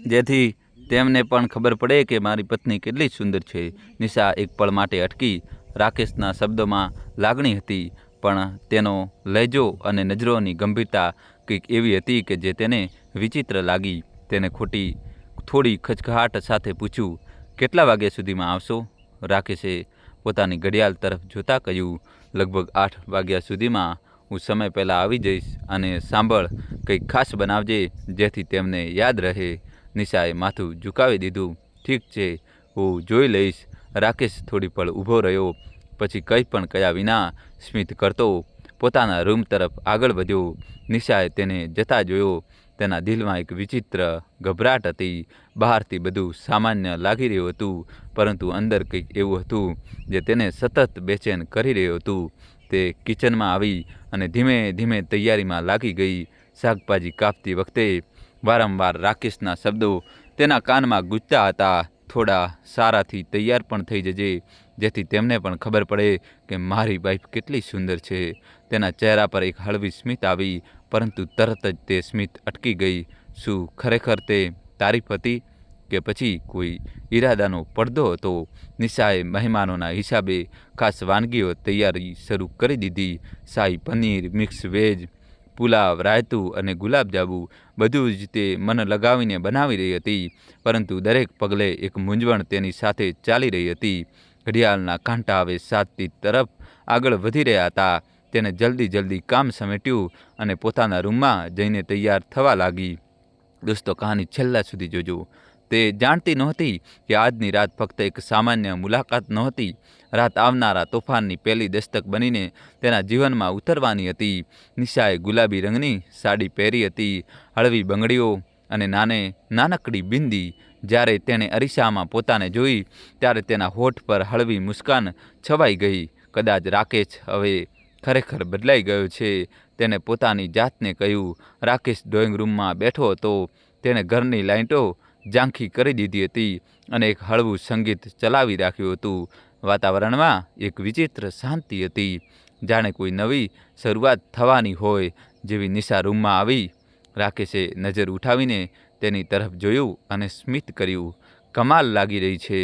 જેથી તેમને પણ ખબર પડે કે મારી પત્ની કેટલી સુંદર છે. નિશા એક પળ માટે અટકી. રાકેશના શબ્દોમાં લાગણી હતી, પણ તેનો લહેજો અને નજરોની ગંભીરતા કંઈક એવી હતી કે જે તેને વિચિત્ર લાગી. તેને થોડી ખચકાટ સાથે પૂછ્યું, કેટલા વાગ્યા સુધીમાં આવશો? રાકેશે પોતાની ઘડિયાળ તરફ જોતાં કહ્યું, લગભગ 8 વાગ્યા સુધીમાં. હું સમય પહેલાં આવી જઈશ. અને સાંભળ, કંઈક ખાસ બનાવજે જેથી તેમને યાદ રહે. નિશાએ માથું ઝુકાવી દીધું. ઠીક છે, હું જોઈ લઈશ. રાકેશ થોડી પળ ઊભો રહ્યો, પછી કંઈ પણ કહ્યા વિના સ્મિત કરતો પોતાના રૂમ તરફ આગળ વધ્યો. નિશાએ તેને જતા જોયો. તેના દિલમાં એક વિચિત્ર ગભરાટ હતી. બહારથી બધું સામાન્ય લાગી રહ્યું હતું, પરંતુ અંદર કંઈક એવું હતું જે તેને સતત બેચેન કરી રહ્યું હતું. તે કિચનમાં આવી અને ધીમે ધીમે તૈયારીમાં લાગી ગઈ. શાકભાજી કાપતી વખતે વારંવાર રાકેશના શબ્દો તેના કાનમાં ગૂંજતા હતા, થોડા સારાથી તૈયાર પણ થઈ જજે, જેથી તેમને પણ ખબર પડે કે મારી વાઈફ કેટલી સુંદર છે. તેના ચહેરા પર એક હળવી સ્મિત આવી, પરંતુ તરત જ તે સ્મિત અટકી ગઈ. શું ખરેખર તે તારીફ હતી કે પછી કોઈ ઈરાદાનો પડદો હતો? નિશાએ મહેમાનોના હિસાબે ખાસ વાનગીઓ તૈયારી શરૂ કરી દીધી. શાહી પનીર, મિક્સ વેજ, પુલાવ, રાયતું અને ગુલાબજાંબુ, બધું જ તે મન લગાવીને બનાવી રહી હતી. પરંતુ દરેક પગલે એક મૂંઝવણ તેની સાથે ચાલી રહી હતી. ઘડિયાળના કાંટા હવે 7ની તરફ આગળ વધી રહ્યા હતા. તેને જલ્દી કામ સમેટ્યું અને પોતાના રૂમમાં જઈને તૈયાર થવા લાગી. દોસ્તો, કહાની છેલ્લા સુધી જોજો. તે જાણતી નહોતી કે આજની રાત ફક્ત એક સામાન્ય મુલાકાત નહોતી. રાત આવનારા તોફાનની પહેલી દસ્તક બનીને તેના જીવનમાં ઉતરવાની હતી. નિશાએ ગુલાબી રંગની સાડી પહેરી હતી, હળવી બંગડીઓ અને નાનકડી બિંદી. જ્યારે તેણે અરીસામાં પોતાને જોઈ, ત્યારે તેના હોઠ પર હળવી મુસ્કાન છવાઈ ગઈ. કદાચ રાકેશ હવે ખરેખર બદલાઈ ગયો છે, તેને પોતાની જાતને કહ્યું. રાકેશ ડ્રોઈંગ રૂમમાં બેઠો હતો. તેણે ઘરની લાઇટો ઝાંખી કરી દીધી હતી અને એક હળવું સંગીત ચલાવી રાખ્યું હતું. વાતાવરણમાં એક વિચિત્ર શાંતિ હતી, જાણે કોઈ નવી શરૂઆત થવાની હોય. જેવી નિશા રૂમમાં આવી, રાકેશે નજર ઉઠાવીને તેની તરફ જોયું અને સ્મિત કર્યું. કમાલ લાગી રહી છે,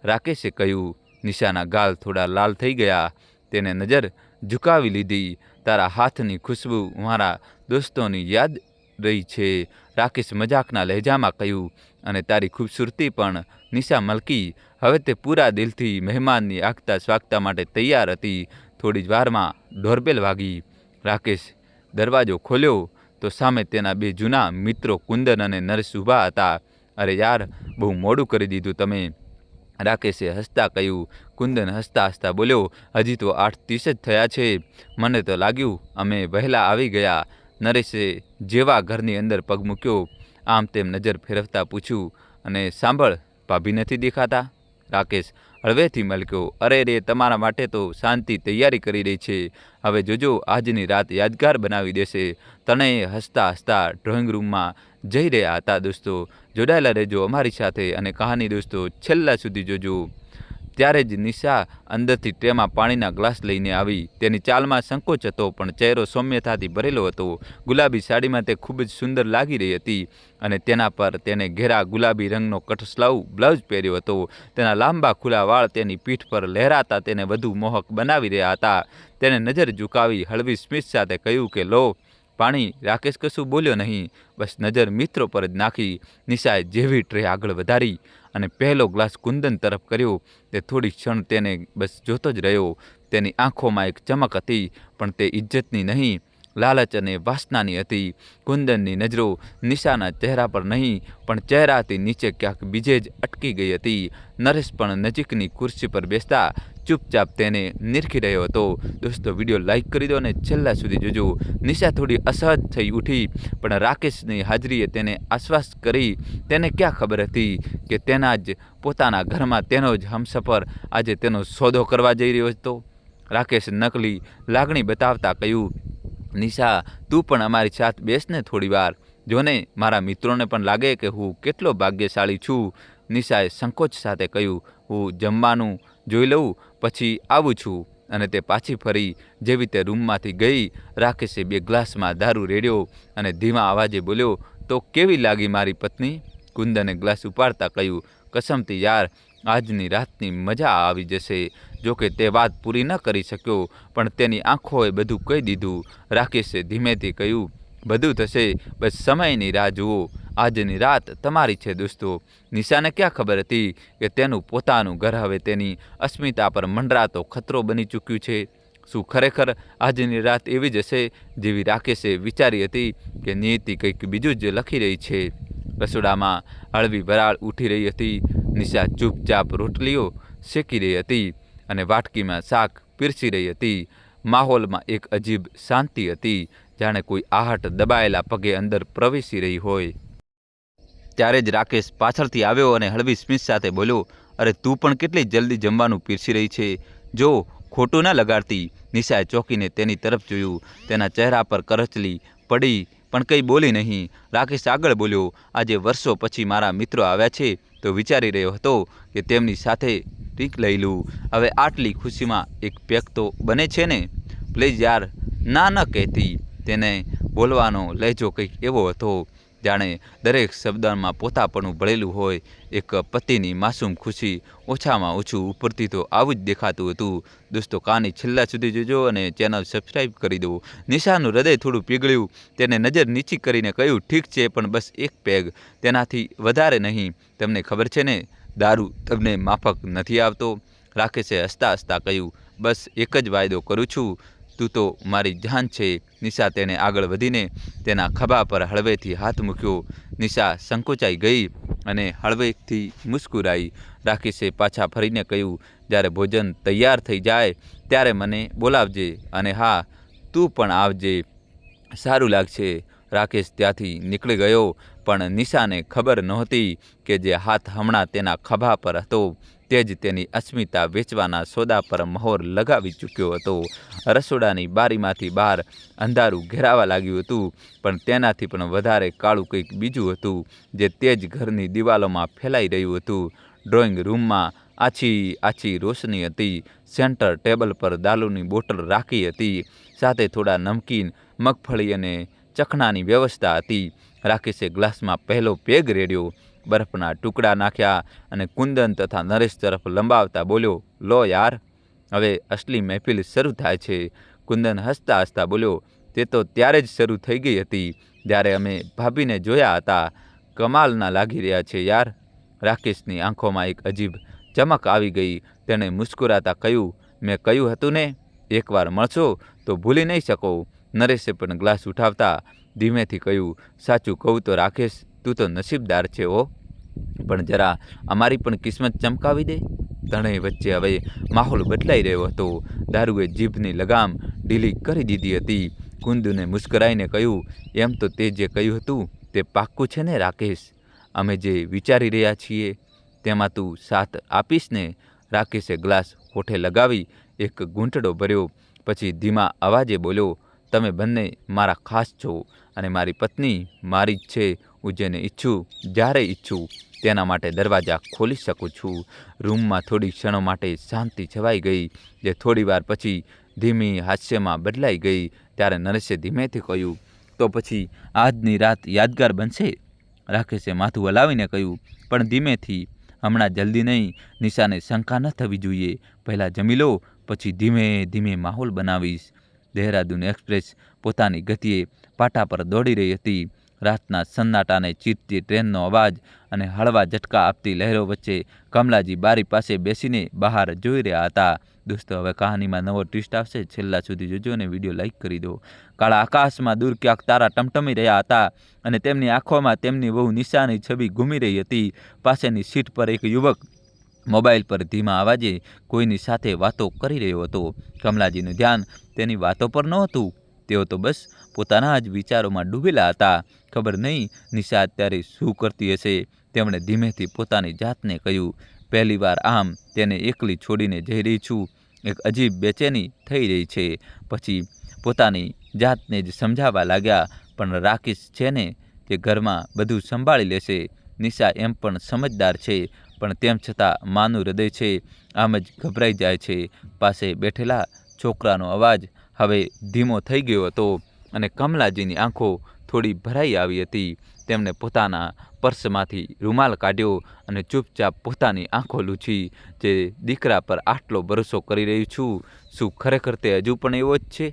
રાકેશે કહ્યું. નિશાના ગાલ થોડા લાલ થઈ ગયા. તેને નજર ઝુકાવી લીધી. તારા હાથની ખુશ્બુ મારા દોસ્તોની યાદ રહી છે, રાકેશ મજાકના લહેજામાં કહ્યું. અને તારી ખૂબસૂરતી પણ. નિશા મલકી. હવે તે પૂરા દિલથી મહેમાનની આગતા સ્વાગતા માટે તૈયાર હતી. થોડી જ વારમાં ડોરબેલ વાગી. રાકેશ દરવાજો ખોલ્યો તો સામે તેના 2 જૂના મિત્રો કુંદન અને નરેશ ઊભા હતા. અરે યાર, બહુ મોડું કરી દીધું તમે, રાકેશે હસતા કહ્યું. કુંદન હસતા હસતા બોલ્યો, હજી તો 8:30 જ થયા છે. મને તો લાગ્યું અમે વહેલા આવી ગયા. નરેશે જેવા ઘરની અંદર પગ મૂક્યો, આમ તેમ નજર ફેરવતા પૂછ્યું, અને સાંભળ, ભાભી નથી દેખાતા? રાકેશ હળવેથી મલક્યો. અરે રે, તમારા માટે તો શાંતિ તૈયારી કરી રહી છે. હવે જોજો, આજની રાત યાદગાર બનાવી દેશે. ત્રણેય હસતા હસતા ડ્રોઈંગ રૂમમાં જઈ રહ્યા હતા. દોસ્તો, જોડાયેલા રહેજો અમારી સાથે અને કહાની દોસ્તો છેલ્લા સુધી જોજો. ત્યારે જ નિશા અંદરથી ટ્રેમાં પાણીના ગ્લાસ લઈને આવી. તેની ચાલમાં સંકોચ હતો, પણ ચહેરો સૌમ્યતાથી ભરેલો હતો. ગુલાબી સાડીમાં તે ખૂબ જ સુંદર લાગી રહી હતી અને તેના પર તેને ઘેરા ગુલાબી રંગનો કટસ્લાવ બ્લાઉઝ પહેર્યો હતો. તેના લાંબા ખુલ્લા વાળ તેની પીઠ પર લહેરાતા તેને વધુ મોહક બનાવી રહ્યા હતા. તેને નજર ઝુકાવી હળવી સ્મિત સાથે કહ્યું કે લો પાણી. રાકેશ કશું બોલ્યો નહીં, બસ નજર મિત્રો પર જ નાખી. નિશાએ જેવી ટ્રે આગળ વધારી અને પહેલો ગ્લાસ કુંદન તરફ કર્યો, તે થોડી ક્ષણ તેને બસ જોતો જ રહ્યો. તેની આંખોમાં એક ચમક હતી, પણ તે ઇજ્જતની નહીં, લાલચ અને વાસનાની હતી. કુંદનની નજરો નિશાના ચહેરા પર નહીં, પણ ચહેરાથી નીચે ક્યાંક બીજે જ અટકી ગઈ હતી. નરેશ પણ નજીકની ખુરશી પર બેસતા ચૂપચાપ તેને નિરખી રહ્યો હતો. દોસ્તો, વિડીયો લાઇક કરી દો અને છેલ્લા સુધી જોજો. નિશા થોડી અસહજ થઈ ઉઠી, પણ રાકેશની હાજરીએ તેને આશ્વાસ કરી. તેને ક્યાં ખબર હતી કે તેના જ પોતાના ઘરમાં તેનો જ હમસફર આજે તેનો સોદો કરવા જઈ રહ્યો હતો. રાકેશ નકલી લાગણી બતાવતા કહ્યું, નિશા, તું પણ અમારી સાથે બેસને થોડી વાર. જોને, મારા મિત્રોને પણ લાગે કે હું કેટલો ભાગ્યશાળી છું. નિશાએ સંકોચ સાથે કહ્યું, હું જમવાનું જોઈ લઉં, પછી આવું છું. અને તે પાછી ફરી. જેવી તે રૂમમાંથી ગઈ, રાકેશે 2 ગ્લાસમાં દારૂ રેડ્યો અને ધીમા અવાજે બોલ્યો, તો કેવી લાગી મારી પત્ની? કુંદને ગ્લાસ ઉપાડતા કહ્યું, કસમથી યાર, આજની રાતની મજા આવી જશે. જોકે તે વાત પૂરી ન કરી શક્યો, પણ તેની આંખોએ બધું કહી દીધું. રાકેશે ધીમેથી કહ્યું, બધું થશે, બસ સમયની રાહ જુઓ. આજની રાત તમારી છે દોસ્તો. નિશાને ક્યાં ખબર હતી કે તેનું પોતાનું ઘર હવે તેની અસ્મિતા પર મંડરાતો ખતરો બની ચૂક્યું છે. શું ખરેખર આજની રાત એવી જ હશે જેવી રાકેશે વિચારી હતી, કે નિયતિ કંઈક બીજું જ લખી રહી છે? રસોડામાં હળવી વરાળ ઉઠી રહી હતી. નિશા ચૂપચાપ રોટલીઓ શેકી રહી હતી અને વાટકીમાં શાક પીરસી રહી હતી. માહોલમાં એક અજીબ શાંતિ હતી, જાણે કોઈ આહટ દબાયેલા પગે અંદર પ્રવેશી રહી હોય. ત્યારે જ રાકેશ પાછળથી આવ્યો અને હળવી સ્મિત સાથે બોલ્યો, અરે તું પણ કેટલી જલ્દી જમવાનું પીરસી રહી છે. જો ખોટું ન લગાડતી. નિશાએ ચોંકીને તેની તરફ જોયું. તેના ચહેરા પર કરચલી પડી, પણ કંઈ બોલી નહીં. રાકેશ આગળ બોલ્યો, આજે વર્ષો પછી મારા મિત્રો આવ્યા છે, તો વિચારી રહ્યો હતો કે તેમની સાથે ટીક લઈ લઉં. હવે આટલી ખુશીમાં એક પેક તો બને છે ને? પ્લીઝ યાર, ના ન કહેતી. તેને બોલવાનો લહેજો કંઈક એવો હતો, જાણે દરેક શબ્દમાં પોતાપણું ભળેલું હોય. એક પતિની માસૂમ ખુશી. ઓછામાં ઓછું ઉપરથી તો આવું જ દેખાતું હતું. દોસ્તો, કહાની છેલ્લા સુધી જોજો અને ચેનલ સબસ્ક્રાઈબ કરી દો. નિશાનું હૃદય થોડું પીગળ્યું. તેને નજર નીચી કરીને કહ્યું, ઠીક છે, પણ બસ એક પેગ, તેનાથી વધારે નહીં. તમને ખબર છે ને, દારૂ તમને માફક નથી આવતો. રાકેશે હસતા હસતા કહ્યું, બસ એક જ વાયદો કરું છું, તું તો મારી જાન છે. નિશા તેને આગળ વધીને તેના ખભા પર હળવેથી હાથ મૂક્યો. નિશા સંકોચાઈ ગઈ અને હળવેથી મુસ્કુરાઈ. રાકેશે પાછા ફરીને કહ્યું, જ્યારે ભોજન તૈયાર થઈ જાય ત્યારે મને બોલાવજે, અને હા, તું પણ આવજે, સારું લાગશે. રાકેશ ત્યાંથી નીકળી ગયો, પણ નિશાને ખબર નહોતી કે જે હાથ હમણાં તેના ખભા પર હતો તે જ તેની અસ્મિતા વેચવાના સોદા પર મહોર લગાવી ચૂક્યો હતો. રસોડાની બારીમાંથી બહાર અંધારું ઘેરાવા લાગ્યું હતું, પણ તેનાથી પણ વધારે કાળું કંઈક બીજું હતું, જે તે જ ઘરની દિવાલોમાં ફેલાઈ રહ્યું હતું. ડ્રોઈંગ રૂમમાં આછી આછી રોશની હતી. સેન્ટર ટેબલ પર દારૂની બોટલ રાખી હતી, સાથે થોડા નમકીન, મગફળી અને ચખણાની વ્યવસ્થા હતી. રાકેશે ગ્લાસમાં પહેલો પેગ રેડ્યો, બરફના ટુકડા નાખ્યા અને કુંદન તથા નરેશ તરફ લંબાવતા બોલ્યો, લો યાર, હવે અસલી મહેફિલ શરૂ થાય છે. કુંદન હસતા હસતા બોલ્યો, તે તો ત્યારે જ શરૂ થઈ ગઈ હતી જ્યારે અમે ભાભીને જોયા હતા. કમાલના લાગી રહ્યા છે યાર. રાકેશની આંખોમાં એક અજીબ ચમક આવી ગઈ. તેણે મુસ્કુરાતા કહ્યું, મેં કહ્યું હતું ને, એકવાર મળશો તો ભૂલી નહીં શકો. નરેશે પણ ગ્લાસ ઉઠાવતા ધીમેથી કહ્યું, સાચું કહું તો રાકેશ, તું તો નસીબદાર છે હો, પણ જરા અમારી પણ કિસ્મત ચમકાવી દે. ત્રણેય વચ્ચે હવે માહોલ બદલાઈ રહ્યો હતો. દારૂએ જીભની લગામ ઢીલી કરી દીધી હતી. કુંદને મુસ્કરાઈને કહ્યું, એમ તો તે જે કહ્યું હતું તે પાક્કું છે ને રાકેશ? અમે જે વિચારી રહ્યા છીએ તેમાં તું સાથ આપીશ ને? રાકેશે ગ્લાસ હોઠે લગાવી એક ઘૂંટડો ભર્યો, પછી ધીમા અવાજે બોલ્યો, તમે બંને મારા ખાસ છો અને મારી પત્ની મારી જ છે. હું જેને ઈચ્છું જ્યારે ઈચ્છું તેના માટે દરવાજા ખોલી શકું છું. રૂમમાં થોડી ક્ષણો માટે શાંતિ છવાઈ ગઈ, જે થોડીવાર પછી ધીમી હાસ્યમાં બદલાઈ ગઈ. ત્યારે નરેશે ધીમેથી કહ્યું, તો પછી આજની રાત યાદગાર બનશે? રાકેશે માથું હલાવીને કહ્યું, પણ ધીમેથી, હમણાં જલ્દી નહીં. નિશાને શંકા ન થવી જોઈએ. પહેલાં જમી લો, પછી ધીમે ધીમે માહોલ બનાવીશ. દહેરાદૂન એક્સપ્રેસ પોતાની ગતિએ પાટા પર દોડી રહી હતી. રાતના સન્નાટાને ચીરતી ટ્રેનનો અવાજ અને હળવા ઝટકા આપતી લહેરો વચ્ચે કમલાજી બારી પાસે બેસીને બહાર જોઈ રહ્યા હતા. દોસ્તો, હવે કહાનીમાં નવો ટ્વિસ્ટ આવશે. છેલ્લા સુધી જોજો અને વિડીયો લાઇક કરી દો. કાળા આકાશમાં દૂર ક્યાંક તારા ટમટમી રહ્યા હતા અને તેમની આંખોમાં તેમની બહુ નિશાની છબી ઘૂમી રહી હતી. પાસેની સીટ પર એક યુવક મોબાઈલ પર ધીમા અવાજે કોઈની સાથે વાતો કરી રહ્યો હતો. કમલાજીનું ધ્યાન તેની વાતો પર નહોતું. તેઓ તો બસ પોતાના જ વિચારોમાં ડૂબેલા હતા. ખબર નહીં નિશા અત્યારે શું કરતી હશે. તેમણે ધીમેથી પોતાની જાતને કહ્યું, પહેલીવાર આમ તેને એકલી છોડીને જઈ રહી છું. એક અજીબ બેચેની થઈ રહી છે. પછી પોતાની જાતને જ સમજાવવા લાગ્યા, પણ રાકેશ છે ને, તે ઘરમાં બધું સંભાળી લેશે. નિશા એમ પણ સમજદાર છે, પણ તેમ છતાં માનું હૃદય છે આમ જ ગભરાઈ જાય છે. પાસે બેઠેલા છોકરાનો અવાજ હવે ધીમો થઈ ગયો હતો અને કમલાજીની આંખો થોડી ભરાઈ આવી હતી. તેમણે પોતાના પર્સમાંથી રૂમાલ કાઢ્યો અને ચૂપચાપ પોતાની આંખો લૂછી. જે દીકરા પર આટલો ભરોસો કરી રહ્યું છું, શું ખરેખર તે હજુ પણ એવો જ છે?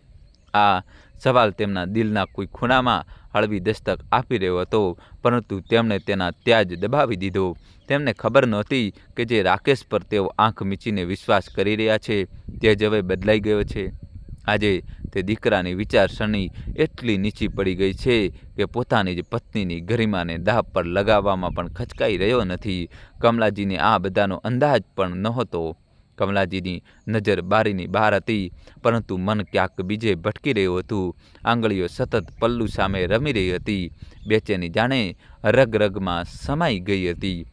આ સવાલ તેમના દિલના કોઈ ખૂણામાં હળવી દસ્તક આપી રહ્યો હતો, પરંતુ તેમણે તેના ત્યાં જ દબાવી દીધો. તેમને ખબર નહોતી કે જે રાકેશ પર તેઓ આંખ મીચીને વિશ્વાસ કરી રહ્યા છે, તે જ હવે બદલાઈ ગયો છે. આજે તે દીકરાની વિચારસરણી એટલી નીચી પડી ગઈ છે કે પોતાની જ પત્નીની ગરિમાને દાવ પર લગાવવામાં પણ ખચકાઈ રહ્યો નથી. કમલાજીને આ બધાનો અંદાજ પણ નહોતો. કમલાજીની નજર બારીની બહાર હતી, પરંતુ મન ક્યાંક બીજે ભટકી રહ્યું હતું. આંગળીઓ સતત પલ્લુ સામે રમી રહી હતી. બેચેની જાણે રગરગમાં સમાઈ ગઈ હતી.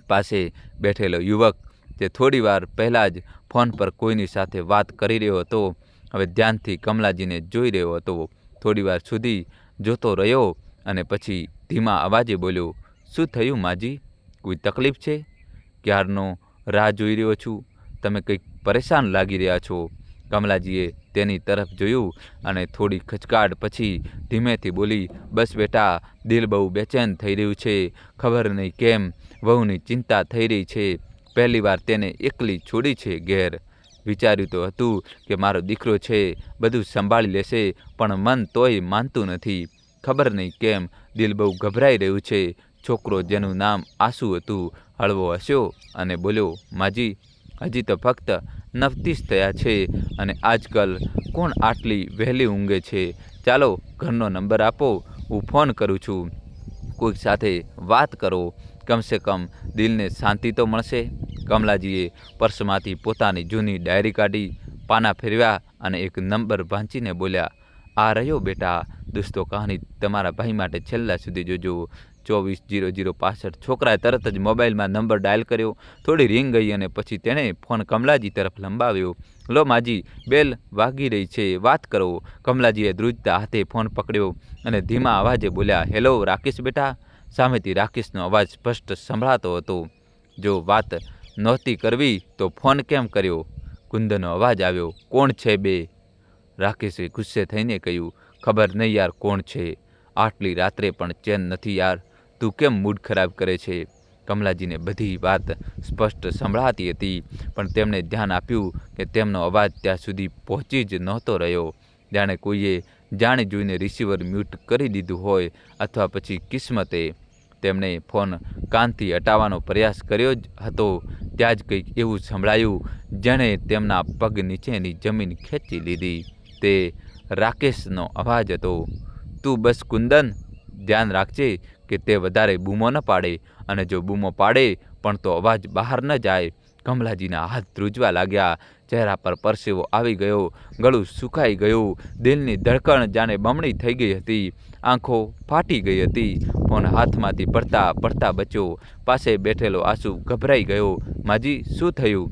પાસે બેઠેલો યુવક, જે થોડીવાર પહેલાં જ ફોન પર કોઈની સાથે વાત કરી રહ્યો હતો, હવે ધ્યાનથી કમલાજીને જોઈ રહ્યો હતો. થોડીવાર સુધી જોતો રહ્યો અને પછી ધીમા અવાજે બોલ્યો, શું થયું માજી? કોઈ તકલીફ છે? ક્યારનો રાહ જોઈ રહ્યો છું. તમે કંઈક પરેશાન લાગી રહ્યા છો. કમલાજીએ તેની તરફ જોયું અને થોડી ખચકાટ પછી ધીમેથી બોલી, બસ બેટા, દિલ બહુ બેચેન થઈ રહ્યું છે. ખબર નહીં કેમ વહુની ચિંતા થઈ રહી છે. પહેલીવાર તેને એકલી છોડી છે ઘેર. વિચાર્યું તો હતું કે મારો દીકરો છે, બધું સંભાળી લેશે, પણ મન તોય માનતું નથી. ખબર નહીં કેમ દિલ બહુ ગભરાઈ રહ્યું છે. છોકરો, જેનું નામ આંસુ હતું, હળવો હસ્યો અને બોલ્યો, માજી, હજી તો ફક્ત 29 થયા છે અને આજકાલ કોણ આટલી વહેલી ઊંઘે છે? ચાલો ઘરનો નંબર આપો, હું ફોન કરું છું. કોઈક સાથે વાત કરો, કમસે કમ દિલને શાંતિ તો મળશે. કમલાજીએ પર્સમાંથી પોતાની જૂની ડાયરી કાઢી, પાના ફેરવ્યા અને એક નંબર વાંચીને બોલ્યા, આ રહ્યો બેટા. દોસ્તો, કહાની તમારા ભાઈ માટે છેલ્લા સુધી જોજો. 240065. છોકરાએ તરત જ મોબાઈલમાં નંબર ડાયલ કર્યો. થોડી રિંગ ગઈ અને પછી તેણે ફોન કમલાજી તરફ લંબાવ્યો. લો માજી, બેલ વાગી રહી છે, વાત કરો. કમલાજીએ ધ્રુજતા હાથે ફોન પકડ્યો અને ધીમા અવાજે બોલ્યા, હેલો રાકેશ બેટા. સામેથી રાકેશનો અવાજ સ્પષ્ટ સંભળાતો હતો. જો વાત નહોતી કરવી તો ફોન કેમ કર્યો? કુંદનનો અવાજ આવ્યો. કોણ છે બે? રાકેશે ગુસ્સે થઈને કહ્યું, ખબર નહીં યાર કોણ છે. આટલી રાત્રે પણ ચેન નથી યાર. તું કેમ મૂડ ખરાબ કરે છે? કમલાજીને બધી વાત સ્પષ્ટ સંભળાતી હતી, પણ તેમણે ધ્યાન આપ્યું કે તેમનો અવાજ ત્યાં સુધી પહોંચી જ નહોતો રહ્યો. જાણે કોઈએ જાણી જોઈને રિસીવર મ્યુટ કરી દીધું હોય, અથવા પછી કિસ્મતે. તેમણે ફોન કાનથી હટાવવાનો પ્રયાસ કર્યો જ હતો ત્યાં જ કંઈક એવું સંભળાયું જેણે તેમના પગ નીચેની જમીન ખેંચી લીધી. તે રાકેશનો અવાજ હતો. તું બસ કુંદન, ધ્યાન રાખજે કે તે વધારે બૂમો ન પાડે, અને જો બૂમો પાડે પણ તો અવાજ બહાર ન જાય. કમલાજીના હાથ ધ્રુજવા લાગ્યા. ચહેરા પર પરસેવો આવી ગયો. ગળું સુકાઈ ગયું. દિલની ધડકણ જાણે બમણી થઈ ગઈ હતી. આંખો ફાટી ગઈ હતી. ફોન હાથમાંથી પડતા પડતા બચ્યો. પાસે બેઠેલો આસુ ગભરાઈ ગયો. માજી, શું થયું?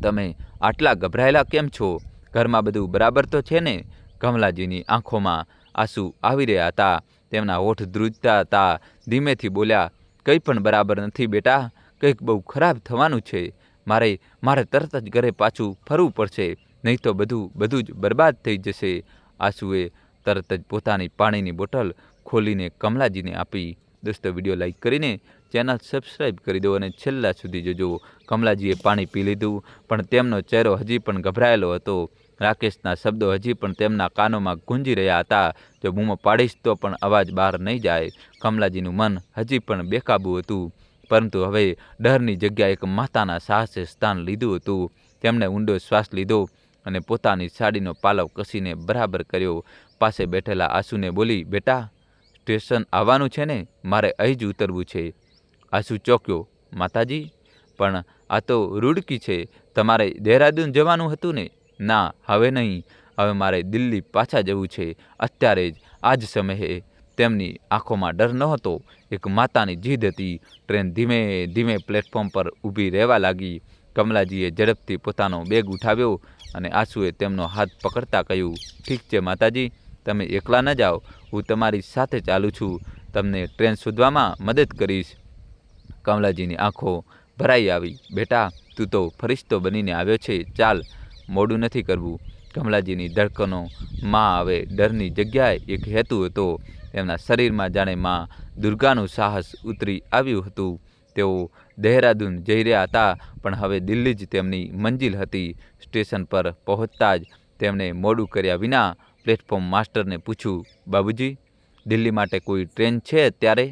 તમે આટલા ગભરાયેલા કેમ છો? ઘરમાં બધું બરાબર તો છે ને? કમલાજીની આંખોમાં આંસુ આવી રહ્યા હતા. તેમના હોઠ ધ્રુજતા હતા. ધીમેથી બોલ્યા, કંઈ પણ બરાબર નથી બેટા. કંઈક બહુ ખરાબ થવાનું છે. મારે તરત જ ઘરે પાછું ફરવું પડશે, નહીં તો બધું જ બરબાદ થઈ જશે. આંસુએ તરત જ પોતાની પાણીની બોટલ ખોલીને કમલાજીને આપી. દોસ્તો, વિડીયો લાઈક કરીને ચેનલ સબસ્ક્રાઈબ કરી દો અને છેલ્લા સુધી જોજો. કમલાજીએ પાણી પી લીધું, પણ તેમનો ચહેરો હજી પણ ગભરાયેલો હતો. રાકેશના શબ્દો હજી પણ તેમના કાનોમાં ગુંજી રહ્યા હતા. જો બૂમો પાડીશ તો પણ અવાજ બહાર નહીં જાય. કમલાજીનું મન હજી પણ બેકાબૂ હતું, પરંતુ હવે ડરની જગ્યાએ એક માતાના સાહસે સ્થાન લીધું હતું. તેમણે ઊંડો શ્વાસ લીધો અને પોતાની સાડીનો પાલવ કસીને બરાબર કર્યો. પાસે બેઠેલા આંસુને બોલી, બેટા, સ્ટેશન આવવાનું છે ને? મારે અહીં જ ઉતરવું છે. આંસુ ચોંક્યો. માતાજી, પણ આ તો રૂડકી છે. તમારે દહેરાદૂન જવાનું હતું ને? ના, હવે નહીં. હવે મારે દિલ્હી પાછા જવું છે, અત્યારે જ, આ જ સમયે. તેમની આંખોમાં ડર નહોતો, એક માતાની જીદ હતી. ટ્રેન ધીમે ધીમે પ્લેટફોર્મ પર ઊભી રહેવા લાગી. કમલાજીએ ઝડપથી પોતાનો બેગ ઉઠાવ્યો અને આંસુએ તેમનો હાથ પકડતા કહ્યું, ઠીક છે માતાજી, તમે એકલા ન જાઓ, હું તમારી સાથે ચાલું છું. તમને ટ્રેન શોધવામાં મદદ કરીશ. કમલાજીની આંખો ભરાઈ આવી. બેટા, તું તો ફરિશ્તો બનીને આવ્યો છે. ચાલ, મોડું નથી કરવું. કમલાજીની ધડકનો માં હવે ડરની જગ્યાએ એક હેતુ હતો. તેમના શરીરમાં જાણે માં દુર્ગાનું સાહસ ઉતરી આવ્યું હતું. તેઓ દહેરાદૂન જઈ રહ્યા હતા, પણ હવે દિલ્હી જ તેમની મંજિલ હતી. સ્ટેશન પર પહોંચતા જ તેમણે મોડું કર્યા વિના પ્લેટફોર્મ માસ્ટરને પૂછ્યું, બાબુજી, દિલ્હી માટે કોઈ ટ્રેન છે અત્યારે?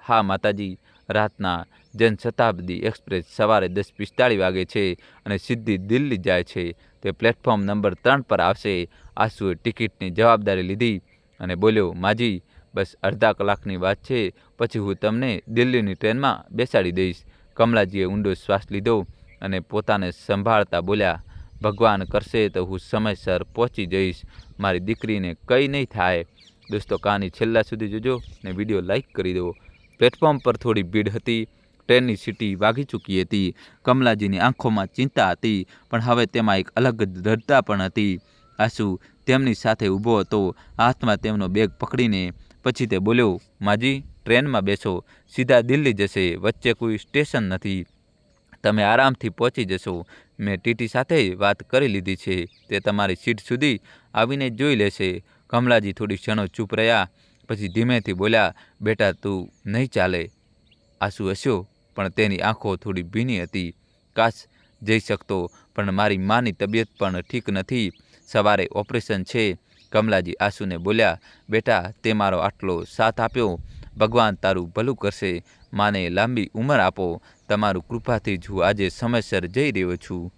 હા માતાજી, રાતના જનશતાબ્દી એક્સપ્રેસ સવારે 10:45 વાગે છે અને સીધી દિલ્હી જાય છે. તે પ્લેટફોર્મ નંબર 3 પર આવશે. આંસુએ ટિકિટની જવાબદારી લીધી અને બોલ્યો, માજી, બસ અડધા કલાકની વાત છે, પછી હું તમને દિલ્હીની ટ્રેનમાં બેસાડી દઈશ. કમલાજીએ ઊંડો શ્વાસ લીધો અને પોતાને સંભાળતા બોલ્યા, ભગવાન કરશે તો હું સમયસર પહોંચી જઈશ. મારી દીકરીને કંઈ નહીં થાય. દોસ્તો, કહાની છેલ્લા સુધી જોજો અને વિડીયો લાઈક કરી દો. પ્લેટફોર્મ પર થોડી ભીડ હતી. ટ્રેનની સીટી વાગી ચૂકી હતી. કમલાજીની આંખોમાં ચિંતા હતી, પણ હવે તેમાં એક અલગ જ દ્રઢતા પણ હતી. આંસુ તેમની સાથે ઊભો હતો, હાથમાં તેમનો બેગ પકડીને. પછી તે બોલ્યો, માજી, ટ્રેનમાં બેસો, સીધા દિલ્હી જશે. વચ્ચે કોઈ સ્ટેશન નથી. તમે આરામથી પહોંચી જશો. મેં ટીટી સાથે વાત કરી લીધી છે. તે તમારી સીટ સુધી આવીને જોઈ લેશે. કમલાજી થોડી ક્ષણો ચૂપ રહ્યા, પછી ધીમેથી બોલ્યા, બેટા, તું નહીં ચાલે. આંસુ હસ્યો, પણ તેની આંખો થોડી ભીની હતી. કાશ જઈ શકતો, પણ મારી માની તબિયત પણ ઠીક નથી. સવારે ઓપરેશન છે. કમલાજી આંસુને બોલ્યા, બેટા, તે મારો આટલો સાથ આપ્યો. ભગવાન તારું ભલું કરશે. માને લાંબી ઉંમર આપો. તમારું કૃપાથી જ હું આજે સમયસર જઈ રહ્યો છું.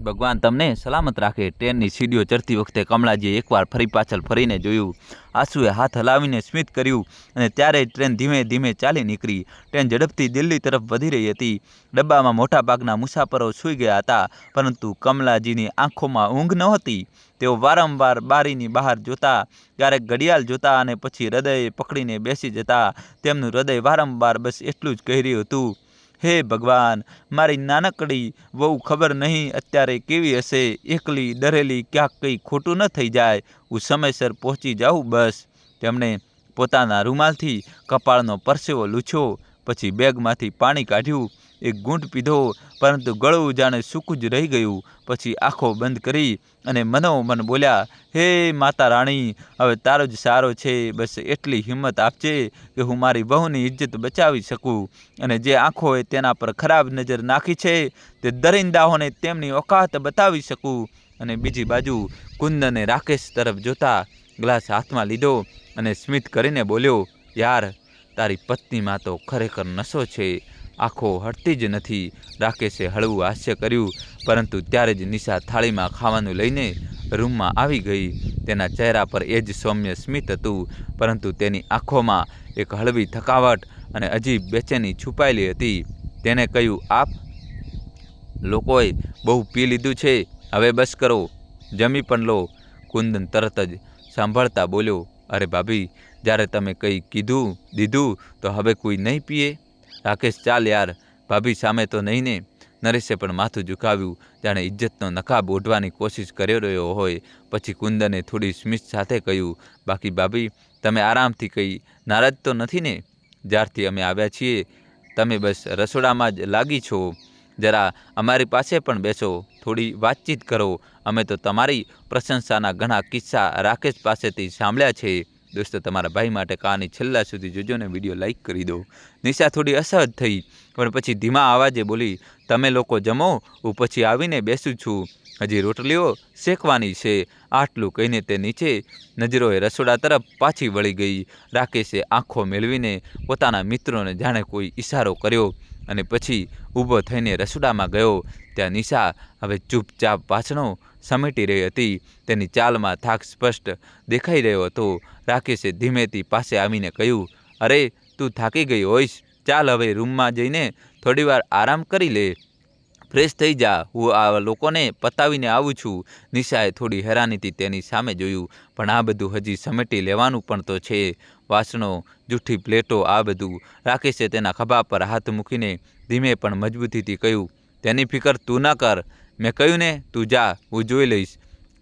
ભગવાન તમને સલામત રાખે. ટ્રેનની સીડીઓ ચડતી વખતે કમલાજીએ એકવાર ફરી પાછળ ફરીને જોયું. આંસુએ હાથ હલાવીને સ્મિત કર્યું અને ત્યારે જ ટ્રેન ધીમે ધીમે ચાલી નીકળી. ટ્રેન ઝડપથી દિલ્હી તરફ વધી રહી હતી. ડબ્બામાં મોટાભાગના મુસાફરો સૂઈ ગયા હતા, પરંતુ કમલાજીની આંખોમાં ઊંઘ નહોતી. તેઓ વારંવાર બારીની બહાર જોતા, ક્યારેક ઘડિયાળ જોતા અને પછી હૃદય પકડીને બેસી જતા. તેમનું હૃદય વારંવાર બસ એટલું જ કહી રહ્યું હતું, હે ભગવાન, મારી નાનકડી વહુ ખબર નહીં અત્યારે કેવી હશે, એકલી, ડરેલી, ક્યાંક કંઈ ખોટું ન થઈ જાય. હું સમયસર પહોંચી જાઉં બસ. તેમણે પોતાના રૂમાલથી કપાળનો પરસેવો લૂછ્યો, પછી બેગમાંથી પાણી કાઢ્યું, એક ઘૂંટ પીધો, પરંતુ ગળું જાણે સૂકું જ રહી ગયું. પછી આંખો બંધ કરી અને મનોમન બોલ્યા, હે માતા રાણી, હવે તારો જ સારો છે. બસ એટલી હિંમત આપજે કે હું મારી વહુની ઇજ્જત બચાવી શકું. અને જે આંખોએ તેના પર ખરાબ નજર નાખી છે, તે દરિંદાઓને તેમની ઓકાત બતાવી શકું. અને બીજી બાજુ કુંદને રાકેશ તરફ જોતા ગ્લાસ હાથમાં લીધો અને સ્મિત કરીને બોલ્યો, યાર, તારી પત્નીમાં તો ખરેખર નશો છે. આંખો હટતી જ નથી. રાકેશે હળવું હાસ્ય કર્યું, પરંતુ ત્યારે જ નિશા થાળીમાં ખાવાનું લઈને રૂમમાં આવી ગઈ. તેના ચહેરા પર એ જ સૌમ્ય સ્મિત હતું, પરંતુ તેની આંખોમાં એક હળવી થકાવટ અને અજીબ બેચેની છુપાયેલી હતી. તેણે કહ્યું, આપ લોકોએ બહુ પી લીધું છે, હવે બસ કરો, જમી પણ લો. કુંદન તરત જ સાંભળતા બોલ્યો, અરે ભાભી, જ્યારે તમે કંઈ કીધું દીધું તો હવે કોઈ નહીં પીએ? રાકેશ, ચાલ યાર, ભાભી સામે તો નહીં ને? નરેશે પણ માથું ઝુકાવ્યું, જાણે ઇજ્જતનો નકાબ ઓઢવાની કોશિશ કરી રહ્યો હોય. પછી કુંદને થોડી સ્મિત સાથે કહ્યું, બાકી ભાભી, તમે આરામથી કંઈ નારાજ તો નથી ને? જ્યારથી અમે આવ્યા છીએ તમે બસ રસોડામાં જ લાગી છો. જરા અમારી પાસે પણ બેસો, થોડી વાતચીત કરો. અમે તો તમારી પ્રશંસાના ઘણા કિસ્સા રાકેશ પાસેથી સાંભળ્યા છે. દોસ્તો, તમારા ભાઈ માટે કહાની છેલ્લા સુધી જોજો ને વિડીયો લાઈક કરી દો. નિશા થોડી અસહજ થઈ, પણ પછી ધીમા અવાજે બોલી, તમે લોકો જમો, હું પછી આવીને બેસું છું. હજી રોટલીઓ શેકવાની છે. આટલું કહીને તે નીચે નજરોએ રસોડા તરફ પાછી વળી ગઈ. રાકેશે આંખો મેળવીને પોતાના મિત્રોને જાણે કોઈ ઈશારો કર્યો અને પછી ઊભો થઈને રસોડામાં ગયો. ત્યાં નિશા હવે ચૂપચાપ વાસણો સમેટી રહી હતી. તેની ચાલમાં થાક સ્પષ્ટ દેખાઈ રહ્યો હતો. રાકેશે ધીમેથી પાસે આવીને કહ્યું, અરે, તું થાકી ગઈ હોઈશ, ચાલ હવે રૂમમાં જઈને થોડીવાર આરામ કરી લે, ફ્રેશ થઈ જા, હું આ લોકોને પતાવીને આવું છું. નિશાએ થોડી હેરાનીથી તેની સામે જોયું, પણ આ બધું હજી સમેટી લેવાનું પણ તો છે. વાસણો, જૂઠી પ્લેટો, આ બધું. રાકેશે તેના ખભા પર હાથ મૂકીને ધીમે પણ મજબૂતીથી કહ્યું, તેની ફિકર તું ન કર, મેં કહ્યું ને, તું જા, હું જોઈ લઈશ.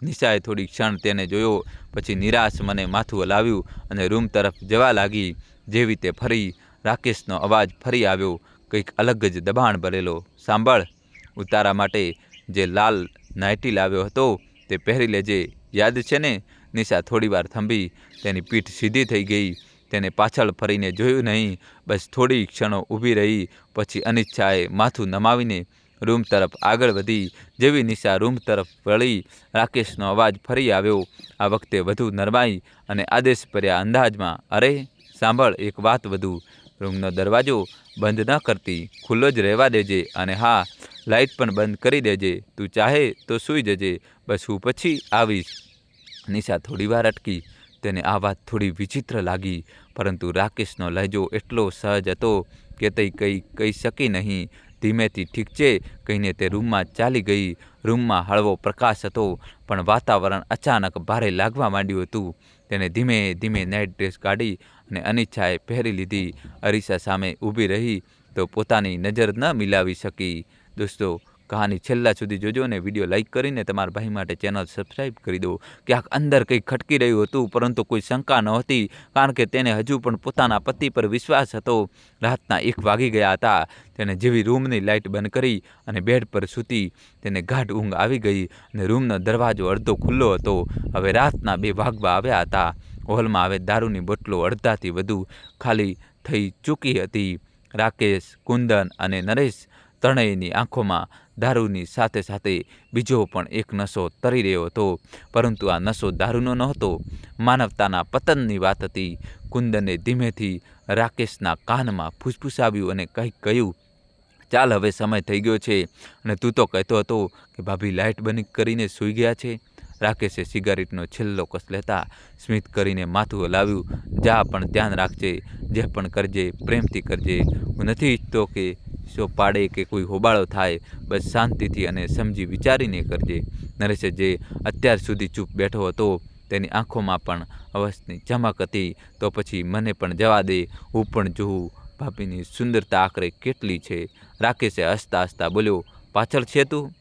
નિશાએ થોડી ક્ષણ તેને જોયો, પછી નિરાશ મને માથું હલાવ્યું અને રૂમ તરફ જવા લાગી. જેવી તે ફરી રાકેશનો અવાજ ફરી આવ્યો, કંઈક અલગ જ દબાણ ભરેલો, સાંભળ, હું તારા માટે જે લાલ નાઇટી લાવ્યો હતો તે પહેરી લેજે, યાદ છે ને? નિશા થોડીવાર થંભી, તેની પીઠ સીધી થઈ ગઈ. તેને પાછળ ફરીને જોયું નહીં, બસ થોડી ક્ષણો ઊભી રહી. પછી અનિચ્છાએ માથું નમાવીને રૂમ તરફ આગળ વધી. જેવી નિશા રૂમ તરફ વળી, રાકેશનો અવાજ ફરી આવ્યો, આ વખતે વધુ નરમાઈ અને આદેશભર્યા અંદાજમાં, અરે સાંભળ, એક વાત વધુ, રૂમનો દરવાજો બંધ ન કરતી, ખુલ્લો જ રહેવા દેજે, અને હા, લાઇટ પણ બંધ કરી દેજે. તું ચાહે તો સૂઈ જજે, બસ હું પછી આવીશ. નિશા થોડીવાર અટકી. તેને આ વાત થોડી વિચિત્ર લાગી, પરંતુ રાકેશનો લહેજો એટલો સહજ હતો કે તે કંઈ કહી શકી નહીં. ધીમેથી ઠીક છે કહીને તે રૂમમાં ચાલી ગઈ. રૂમમાં હળવો પ્રકાશ હતો, પણ વાતાવરણ અચાનક ભારે લાગવા માંડ્યું હતું. તેને ધીમે ધીમે નાઇટ ડ્રેસ કાઢી અને અનિચ્છાએ પહેરી લીધી. અરીસા સામે ઊભી રહી તો પોતાની નજર ન મિલાવી શકી. દોસ્તો, કહાની છેલ્લા સુધી જોજો અને વિડીયો લાઈક કરીને તમારા ભાઈ માટે ચેનલ સબસ્ક્રાઈબ કરી દો. ક્યાંક અંદર કંઈક ખટકી રહ્યું હતું, પરંતુ કોઈ શંકા નહોતી, કારણ કે તેને હજુ પણ પોતાના પતિ પર વિશ્વાસ હતો. રાતના 1 વાગી ગયા હતા. તેને જેવી રૂમની લાઇટ બંધ કરી અને બેડ પર સૂતી, તેને ગાઢ ઊંઘ આવી ગઈ અને રૂમનો દરવાજો અડધો ખુલ્લો હતો. હવે રાતના 2 વાગવા આવ્યા હતા. હોલમાં હવે દારૂની બોટલો અડધાથી વધુ ખાલી થઈ ચૂકી હતી. રાકેશ, કુંદન અને નરેશ ત્રણેયની આંખોમાં દારૂની સાથે સાથે બીજો પણ એક નશો તરી રહ્યો હતો. પરંતુ આ નશો દારૂનો નહોતો, માનવતાના પતનની વાત હતી. કુંદને ધીમેથી રાકેશના કાનમાં ફૂસફૂસાવ્યું અને કંઈક કહ્યું, ચાલ, હવે સમય થઈ ગયો છે, અને તું તો કહેતો હતો કે ભાભી લાઇટ બંધ કરીને સૂઈ ગયા છે. રાકેશે સિગારેટનો છેલ્લો કસ લેતા સ્મિત કરીને માથું હલાવ્યું, જા, પણ ધ્યાન રાખજે, જે પણ કરજે પ્રેમથી કરજે. હું નથી ઈચ્છતો કે સો પાડે કે કોઈ હોબાળો થાય, બસ શાંતિથી અને સમજી વિચારીને કરજે. નરેશે, જે અત્યાર સુધી ચૂપ બેઠો હતો, તેની આંખોમાં પણ અવસની ચમક હતી. તો પછી મને પણ જવા દે, હું પણ જોઉં ભાભીની સુંદરતા આખરે કેટલી છે. રાકેશે હસતા હસતા બોલ્યો, પાછળ છે તું?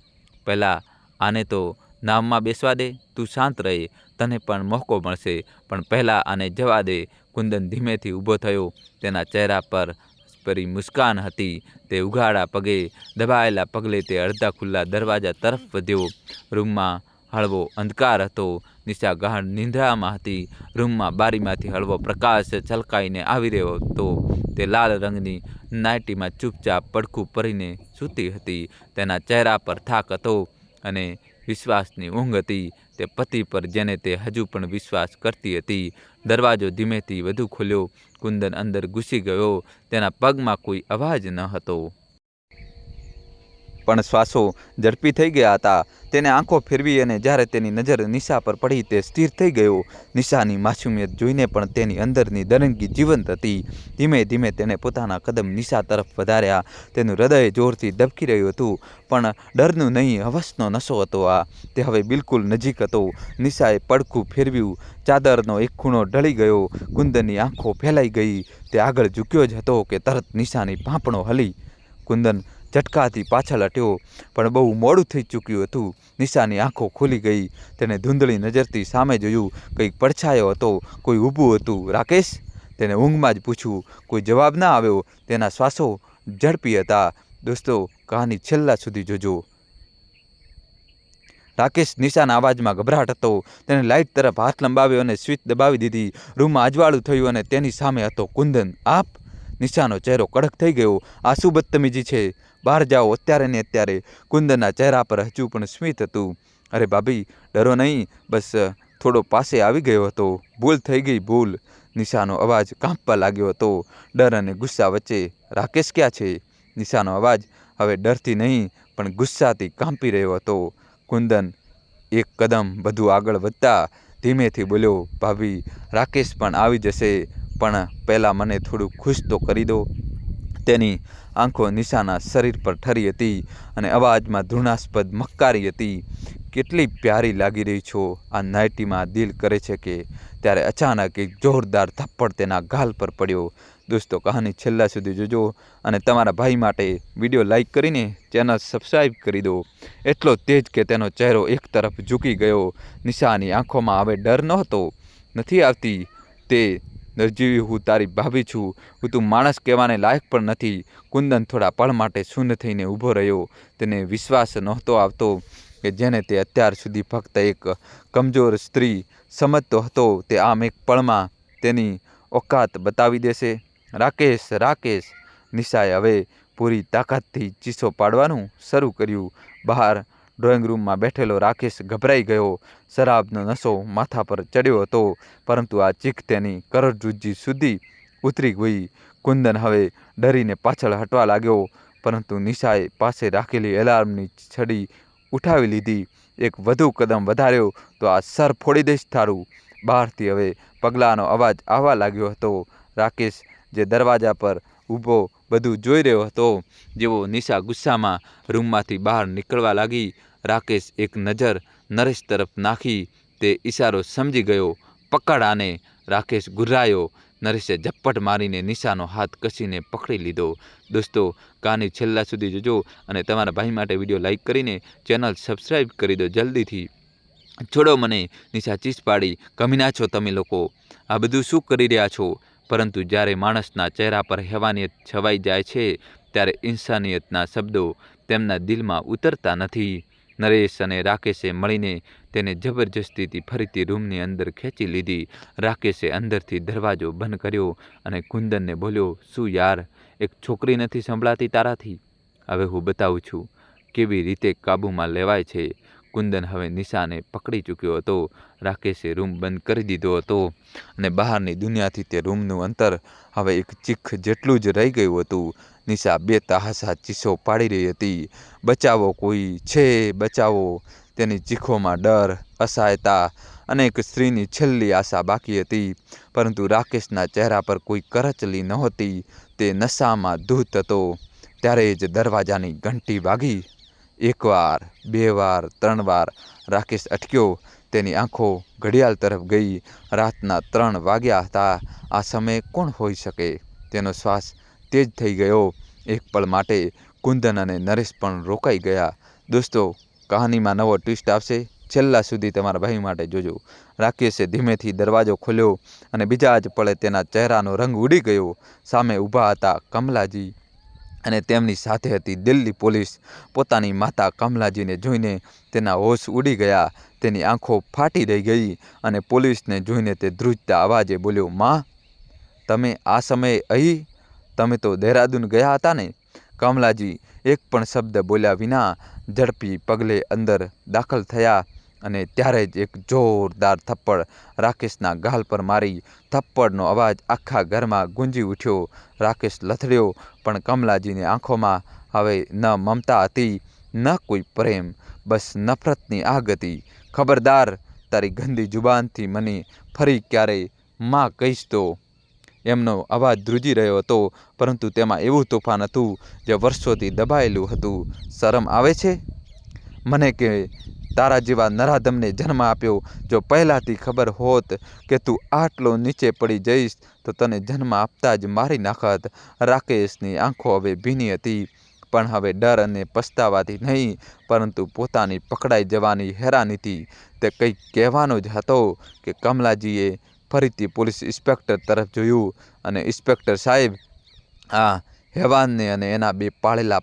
પહેલાં આને તો નામમાં બેસવા દે, તું શાંત રહે, તને પણ મોકો મળશે, પણ પહેલાં આને જવા દે. કુંદન ધીમેથી ઊભો થયો. તેના ચહેરા પર પરી મુસ્કાન હતી. તે ઉઘાડા પગે, દબાયેલા પગલે તે અડધા ખુલ્લા દરવાજા તરફ વધ્યો. રૂમમાં હળવો અંધકાર હતો. નિશા ગાઢ નિંદ્રામાં હતી. રૂમમાં બારીમાંથી હળવો પ્રકાશ છલકાઈને આવી રહ્યો હતો. તે લાલ રંગની નાઇટીમાં ચૂપચાપ પડખું ભરીને સૂતી હતી. તેના ચહેરા પર થાક હતો અને વિશ્વાસની ઊંઘ હતી, તે પતિ પર જેને તે હજુ પણ વિશ્વાસ કરતી હતી. દરવાજો ધીમેથી વધુ ખોલ્યો. કુંદન અંદર ઘૂસી ગયો. તેના પગમાં કોઈ અવાજ ન હતો. પણ શ્વાસો ઝડપી થઈ ગયા હતા. તેને આંખો ફેરવી અને જ્યારે તેની નજર નિશા પર પડી તે સ્થિર થઈ ગયો. નિશાની માસૂમિયત જોઈને પણ તેની અંદરની દરંગી જીવંત હતી. ધીમે ધીમે તેને પોતાના કદમ નિશા તરફ વધાર્યા. તેનું હૃદય જોરથી ધબકી રહ્યું હતું, પણ ડરનું નહીં, હવસનો નશો હતો આ. તે હવે બિલકુલ નજીક હતો. નિશાએ પડખું ફેરવ્યું. ચાદરનો એક ખૂણો ઢળી ગયો. કુંદનની આંખો ફેલાઈ ગઈ. તે આગળ ઝૂક્યો જ હતો કે તરત નિશાની પાંપણો હલી. કુંદન ઝટકાથી પાછળ હટ્યો, પણ બહુ મોડું થઈ ચૂક્યું હતું. નિશાની આંખો ખુલી ગઈ. તેણે ધૂંધળી નજરથી સામે જોયું. કંઈક પડછાયો હતો, કોઈ ઊભું હતું. રાકેશ? તેને ઊંઘમાં જ પૂછ્યું. કોઈ જવાબ ના આવ્યો. તેના શ્વાસો ઝડપી હતા. દોસ્તો, કહાની છેલ્લા સુધી જોજો. રાકેશ નિશાના અવાજમાં ગભરાટ હતો. તેણે લાઇટ તરફ હાથ લંબાવ્યો અને સ્વિચ દબાવી દીધી. રૂમમાં અજવાળું થયું અને તેની સામે હતો કુંદન. આપ? નિશાનો ચહેરો કડક થઈ ગયો. આ શું બદતમીજી છે? બહાર જાઓ અત્યારે ને અત્યારે. કુંદનના ચહેરા પર હજુ પણ સ્મિત હતું. અરે ભાભી, ડરો નહીં, બસ થોડો પાસે આવી ગયો હતો. ભૂલ થઈ ગઈ, ભૂલ. નિશાનો અવાજ કાંપવા લાગ્યો હતો, ડર અને ગુસ્સા વચ્ચે. રાકેશ ક્યાં છે? નિશાનો અવાજ હવે ડરથી નહીં પણ ગુસ્સાથી કાંપી રહ્યો હતો. કુંદન એક કદમ વધુ આગળ વધતા ધીમેથી બોલ્યો, ભાભી, રાકેશ પણ આવી જશે, પણ પહેલાં મને થોડું ખુશ તો કરી દો. તેની આંખો નિશાના શરીર પર ઠરી હતી અને અવાજમાં ધૃણાસ્પદ મક્કારી હતી. કેટલી પ્યારી લાગી રહી છો, આ નાઇટીમાં દિલ કરે છે કે. ત્યારે અચાનક એક જોરદાર થપ્પડ તેના ગાલ પર પડ્યો. દોસ્તો, કહાની છેલ્લા સુધી જોજો અને તમારા ભાઈ માટે વિડીયો લાઈક કરીને ચેનલ સબસ્ક્રાઈબ કરી દો. એટલો તેજ કે તેનો ચહેરો એક તરફ ઝૂકી ગયો. નિશાની આંખોમાં હવે ડર નહોતો. નથી આવતી તે નરજીવી, હું તારી ભાભી છું. હું તું માણસ કહેવાને લાયક પણ નથી. કુંદન થોડા પળ માટે શૂન્ય થઈને ઊભો રહ્યો. તેને વિશ્વાસ નહોતો આવતો કે જેને તે અત્યાર સુધી ફક્ત એક કમજોર સ્ત્રી સમજતો હતો, તે આમ એક પળમાં તેની ઓકાત બતાવી દેશે. રાકેશ, રાકેશ! નિશાએ હવે પૂરી તાકાતથી ચીસો પાડવાનું શરૂ કર્યું. બહાર ડ્રોઈંગ રૂમમાં બેઠેલો રાકેશ ગભરાઈ ગયો. શરાબનો નશો માથા પર ચડ્યો હતો, પરંતુ આ ચીખ તેની કરોડરજ્જુ સુધી ઉતરી ગઈ. કુંદન હવે ડરીને પાછળ હટવા લાગ્યો, પરંતુ નિશાએ પાસે રાખેલી એલાર્મની છડી ઉઠાવી લીધી. એક વધુ કદમ વધાર્યો તો આ સર ફોડી દઈશ તારું. બહારથી હવે પગલાંનો અવાજ આવવા લાગ્યો હતો. રાકેશ, જે દરવાજા પર ઊભો બધું જોઈ રહ્યો હતો, જેવો નિશા ગુસ્સામાં રૂમમાંથી બહાર નીકળવા લાગી. રાકેશ એક નજર નરેશ તરફ નાખી. તે ઈશારો સમજી ગયો. પકડ આને! રાકેશ ગુર્રાયો. નરેશે ઝપટ મારીને નિશાનો હાથ કસીને પકડી લીધો. દોસ્તો, કહાની છેલ્લા સુધી જોજો અને તમારા ભાઈ માટે વિડીયો લાઈક કરીને ચેનલ સબસ્ક્રાઈબ કરી દો જલ્દીથી. છોડો મને! નિશા ચીસ પાડી. કમીના છો તમે લોકો, આ બધું શું કરી રહ્યા છો? પરંતુ જ્યારે માણસના ચહેરા પર હેવાનિયત છવાઈ જાય છે, ત્યારે ઇન્સાનિયતના શબ્દો તેમના દિલમાં ઉતરતા નથી. નરેશ અને રાકેશે મળીને તેને જબરજસ્તીથી ફરીથી રૂમની અંદર ખેંચી લીધી. રાકેશે અંદરથી દરવાજો બંધ કર્યો અને કુંદનને બોલ્યો, શું યાર, એક છોકરી નથી સંભળાતી તારાથી? હવે હું બતાવું છું કેવી રીતે કાબૂમાં લેવાય છે. કુંદન હવે નિશાને પકડી ચૂક્યો હતો. રાકેશે રૂમ બંધ કરી દીધો હતો અને બહારની દુનિયાથી તે રૂમનું અંતર હવે એક ચીખ જેટલું જ રહી ગયું હતું. નિશા બેતહાશા ચીસો પાડી રહી હતી. બચાવો, કોઈ છે, બચાવો! તેની ચીખોમાં ડર, અસહાયતા અને એક સ્ત્રીની છેલ્લી આશા બાકી હતી. પરંતુ રાકેશના ચહેરા પર કોઈ કરચલી નહોતી. તે નશામાં ધૂત હતો. ત્યારે જ દરવાજાની ઘંટી વાગી. એકવાર, બે વાર, 3 વાર. રાકેશ અટક્યો. તેની આંખો ઘડિયાળ તરફ ગઈ. રાતના 3 વાગ્યા હતા. આ સમયે કોણ હોઈ શકે? તેનો શ્વાસ તેજ થઈ ગયો. એક પળ માટે કુંદન અને નરેશ પણ રોકાઈ ગયા. દોસ્તો, કહાનીમાં નવો ટ્વિસ્ટ આવશે. છેલ્લા સુધી તમારા ભાઈ માટે જોજો. રાકેશે ધીમેથી દરવાજો ખોલ્યો અને બીજા જ પળે તેના ચહેરાનો રંગ ઉડી ગયો. સામે ઊભા હતા કમલાજી અને તેમની સાથે હતી દિલ્હી પોલીસ. પોતાની માતા કમલાજીને જોઈને તેના હોશ ઉડી ગયા. તેની આંખો ફાટી રહી ગઈ અને પોલીસને જોઈને તે ધ્રુજતા અવાજે બોલ્યો, માં, તમે આ સમયે અહીં? તમે તો દહેરાદૂન ગયા હતા ને? કમલાજી એક પણ શબ્દ બોલ્યા વિના ઝડપી પગલે અંદર દાખલ થયા અને ત્યારે જ એક જોરદાર થપ્પડ રાકેશના ગાલ પર મારી. થપ્પડનો અવાજ આખા ઘરમાં ગુંજી ઉઠ્યો. રાકેશ લથડ્યો, પણ કમલાજીની આંખોમાં હવે ન મમતા હતી ન કોઈ પ્રેમ, બસ નફરતની આગ હતી. ખબરદાર, તારી ગંદી જુબાનથી મને ફરી ક્યારેય માં કહીશ તો. એમનો અવાજ ધ્રુજી રહ્યો હતો, પરંતુ તેમાં એવું તોફાન હતું જે વર્ષોથી દબાયેલું હતું. શરમ આવે છે મને કે તારા જેવા નરાધમને જન્મ આપ્યો? જો પહેલાંથી ખબર હોત કે તું આટલો નીચે પડી જઈશ તો તને જન્મ આપતા જ મારી નાખત. રાકેશની આંખો હવે ભીની હતી, પણ હવે ડર અને પસ્તાવાથી નહીં, પરંતુ પોતાની પકડાઈ જવાની હેરાનીથી. તે કંઈક કહેવાનો જ હતો કે કમલાજીએ ફરીથી પોલીસ ઇન્સ્પેક્ટર તરફ જોયું અને ઇન્સ્પેક્ટર સાહેબ, આ હેવાનને અને એના બે પાળેલા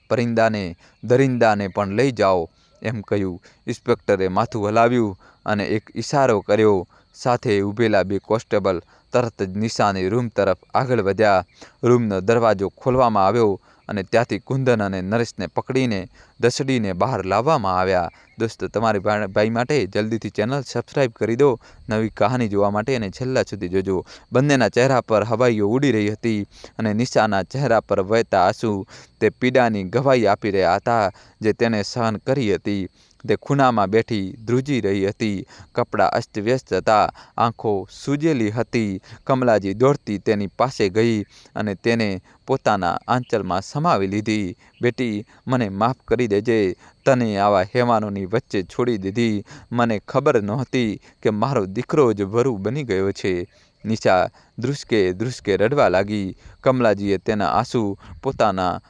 દરિંદાને પણ લઈ જાઓ એમ કહ્યું. ઇન્સ્પેક્ટરે માથું હલાવ્યું અને એક ઇશારો કર્યો. સાથે ઊભેલા બે કોન્સ્ટેબલ તરત જ નિશાની રૂમ તરફ આગળ વધ્યા. રૂમનો દરવાજો ખોલવામાં આવ્યો અને ત્યાંથી કુંદન અને નરેશને પકડીને દસડીને બહાર લાવવામાં આવ્યા. દોસ્તો, તમારી ભાઈ માટે જલ્દીથી ચેનલ સબસ્ક્રાઈબ કરી દો નવી કહાની જોવા માટે, અને છેલ્લા સુધી જોજો. બંનેના ચહેરા પર હવાઈઓ ઉડી રહી હતી અને નિશાના ચહેરા પર વહેતા આંસુ તે પીડાની ગવાહી આપી રહ્યા હતા જે તેને સહન કરી હતી. તે ખૂણામાં બેઠી ધ્રુજી રહી હતી. કપડાં અસ્તવ્યસ્ત હતા, આંખો સૂજેલી હતી. કમલાજી દોડતી તેની પાસે ગઈ અને તેને પોતાના આંચલમાં સમાવી લીધી. બેટી, મને માફ કરી દેજે. તને આવા હેવાનોની વચ્ચે છોડી દીધી. મને ખબર નહોતી કે મારો દીકરો જ વરુ બની ગયો છે. નિશા ધ્રુસકે રડવા લાગી. કમલાજીએ તેના આંસુ પોતાના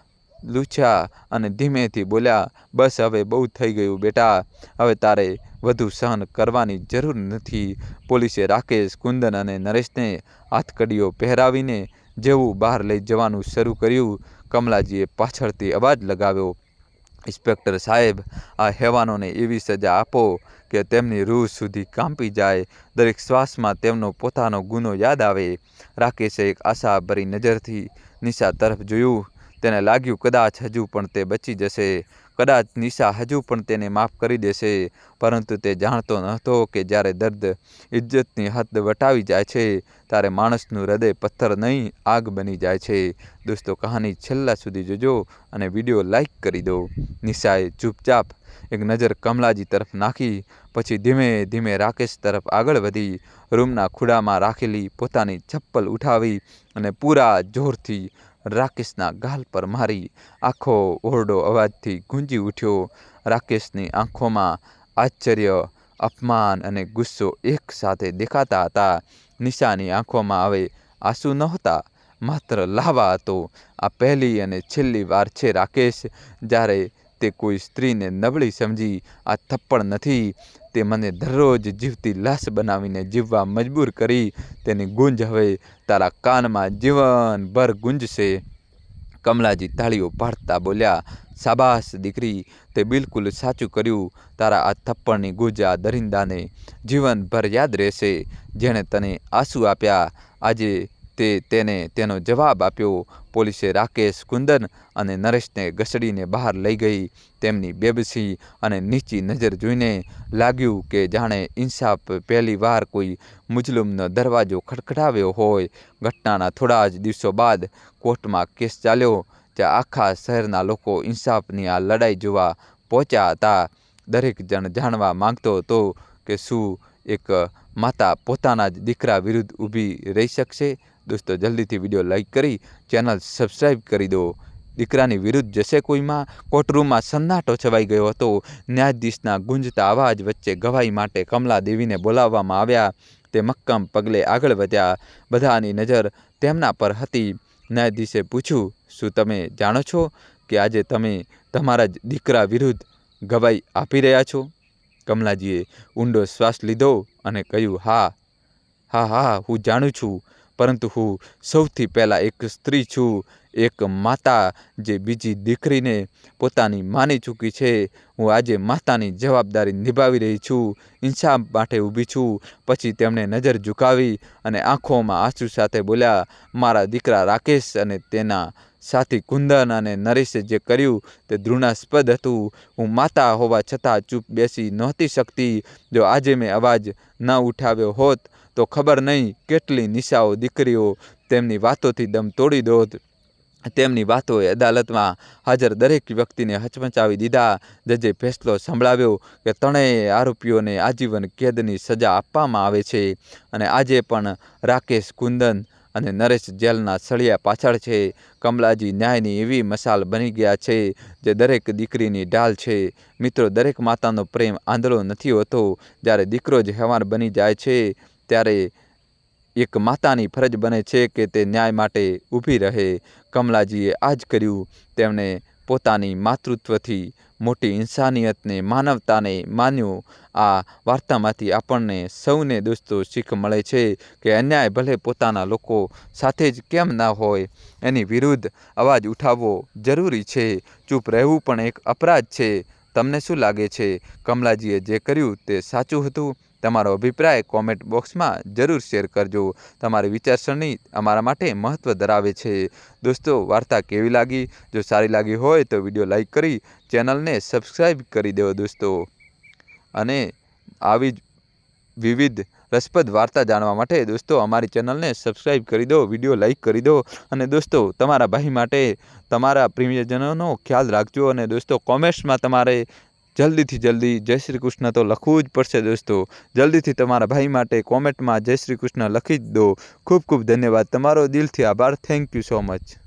લૂછ્યા અને ધીમેથી બોલ્યા, બસ, હવે બહુ થઈ ગયું બેટા. હવે તારે વધુ સહન કરવાની જરૂર નથી. પોલીસે રાકેશ, કુંદન અને નરેશને હાથકડીઓ પહેરાવીને જેવું બહાર લઈ જવાનું શરૂ કર્યું. કમલાજીએ પાછળથી અવાજ લગાવ્યો, ઇન્સ્પેક્ટર સાહેબ, આ હેવાનોને એવી સજા આપો કે તેમની રૂહ સુધી કાંપી જાય. દરેક શ્વાસમાં તેમનો પોતાનો ગુનો યાદ આવે. રાકેશે એક આશાભરી નજરથી નિશા તરફ જોયું. તેને લાગ્યું કદાચ હજુ પણ તે બચી જશે, કદાચ નિશા હજુ પણ તેને માફ કરી દેશે. પરંતુ તે જાણતો નહોતો કે જ્યારે દર્દ ઇજ્જતની હદ વટાવી જાય છે ત્યારે માણસનું હૃદય પથ્થર નહીં, આગ બની જાય છે. દોસ્તો, કહાની છેલ્લા સુધી જોજો અને વિડીયો લાઈક કરી દો. નિશાએ ચૂપચાપ એક નજર કમલાજી તરફ નાખી, પછી ધીમે ધીમે રાકેશ તરફ આગળ વધી. રૂમના ખૂણામાં રાખેલી પોતાની ચપ્પલ ઉઠાવી અને પૂરા જોરથી રાકેશના ગાલ પર મારી. આખો ઓરડો અવાજથી ગુંજી ઉઠ્યો. રાકેશની આંખોમાં આશ્ચર્ય, અપમાન અને ગુસ્સો એક સાથે દેખાતા હતા. નિશાની આંખોમાં હવે આંસુ નહોતા, માત્ર લાવા હતો. આ પહેલી અને છેલ્લી વાર છે રાકેશ, જ્યારે તે કોઈ સ્ત્રીને નબળી સમજી. આ થપ્પડ નથી, તે મને દરરોજ જીવતી લાશ બનાવીને જીવવા મજબૂર કરી. તેની ગુંજ હવે તારા કાનમાં જીવનભર ગુંજશે. કમલાજી તાળીઓ પાડતા બોલ્યા, શાબાશ દીકરી, તે બિલકુલ સાચું કર્યું. તારા આ થપ્પડની ગુંજ આ દરિંદાને જીવનભર યાદ રહેશે, જેણે તને આંસુ આપ્યા. આજે તે તેને તેનો જવાબ આપ્યો. પોલીસે રાકેશ, કુંદન અને નરેશને ઘસડીને બહાર લઈ ગઈ. તેમની બેબસી અને નીચી નજર જોઈને લાગ્યું કે જાણે ઇન્સાફ પહેલી વાર કોઈ મુજલુમનો દરવાજો ખટખટાવ્યો હોય. ઘટનાના થોડા જ દિવસો બાદ કોર્ટમાં કેસ ચાલ્યો, જ્યાં આખા શહેરના લોકો ઇન્સાફની આ લડાઈ જોવા પહોંચ્યા હતા. દરેક જણ જાણવા માંગતો હતો કે શું એક માતા પોતાના જ દીકરા વિરુદ્ધ ઊભી રહી શકશે. દોસ્તો, જલ્દીથી વિડીયો લાઈક કરી ચેનલ સબસ્ક્રાઈબ કરી દો. દીકરાની વિરુદ્ધ જશે કોઈ માં? કોર્ટરૂમમાં સન્નાટો છવાઈ ગયો હતો. ન્યાયાધીશના ગુંજતા અવાજ વચ્ચે ગવાહી માટે કમલાદેવીને બોલાવવામાં આવ્યા. તે મક્કમ પગલે આગળ વધ્યા. બધાની નજર તેમના પર હતી. ન્યાયાધીશે પૂછ્યું, શું તમે જાણો છો કે આજે તમે તમારા જ દીકરા વિરુદ્ધ ગવાહી આપી રહ્યા છો? કમલાજીએ ઊંડો શ્વાસ લીધો અને કહ્યું, હા, હું જાણું છું, પરંતુ હું સૌથી પહેલાં એક સ્ત્રી છું, એક માતા જે બીજી દીકરીને પોતાની માની ચૂકી છે. હું આજે માતાની જવાબદારી નિભાવી રહી છું, ઇન્સાફ માટે ઊભી છું. પછી તેમણે નજર ઝુકાવી અને આંખોમાં આંસુ સાથે બોલ્યા, મારા દીકરા રાકેશ અને તેના સાથી કુંદન અને નરેશે જે કર્યું તે ઘૃણાસ્પદ હતું. હું માતા હોવા છતાં ચૂપ બેસી નહોતી શકતી. જો આજે મેં અવાજ ન ઉઠાવ્યો હોત તો ખબર નહીં કેટલી નિશાઓ દીકરીઓ તેમની વાતોથી દમ તોડી દોત. તેમની વાતોએ અદાલતમાં હાજર દરેક વ્યક્તિને હચમચાવી દીધા. જજે ફેસલો સંભળાવ્યો કે ત્રણેય આરોપીઓને આજીવન કેદની સજા આપવામાં આવે છે અને આજે પણ રાકેશ, કુંદન અને નરેશ જેલના સળિયા પાછળ છે. કમલાજી ન્યાયની એવી મશાલ બની ગયા છે જે દરેક દીકરીની ઢાલ છે. મિત્રો, દરેક માતાનો પ્રેમ આંધળો નથી હોતો. જ્યારે દીકરો જ હેવાન બની જાય છે ત્યારે એક માતાની ફરજ બને છે કે તે ન્યાય માટે ઊભી રહે. કમલાજીએ આ જ કર્યું. તેમણે પોતાની માતૃત્વથી મોટી ઇન્સાનિયતને, માનવતાને માન્યો. આ વાર્તામાંથી આપણને સૌને દોસ્તો શીખ મળે છે કે અન્યાય ભલે પોતાના લોકો સાથે જ કેમ ના હોય, એની વિરુદ્ધ અવાજ ઉઠાવવો જરૂરી છે. ચૂપ રહેવું પણ એક અપરાધ છે. તમને શું લાગે છે? કમલાજીએ જે કર્યું તે સાચું હતું? તમારો અભિપ્રાય કોમેન્ટ બોક્સમાં જરૂર શેર કરજો. તમારી વિચારસરણી અમારા માટે મહત્ત્વ ધરાવે છે. દોસ્તો, વાર્તા કેવી લાગી? જો સારી લાગી હોય તો વિડીયો લાઈક કરી ચેનલને સબસ્ક્રાઈબ કરી દો દોસ્તો. અને આવી જ વિવિધ રસપ્રદ વાર્તા જાણવા માટે દોસ્તો અમારી ચેનલને સબસ્ક્રાઈબ કરી દો, વિડીયો લાઈક કરી દો. અને દોસ્તો, તમારા ભાઈ માટે, તમારા પ્રિયજનોનો ખ્યાલ રાખજો. અને દોસ્તો, કોમેન્ટ્સમાં તમારે જલ્દીથી જલ્દી જય શ્રી કૃષ્ણ તો લખવું જ પડશે દોસ્તો. જલ્દીથી તમારા ભાઈ માટે કોમેન્ટમાં જય શ્રી કૃષ્ણ લખી જ દો. ખૂબ ખૂબ ધન્યવાદ. તમારો દિલથી આભાર. Thank you so much.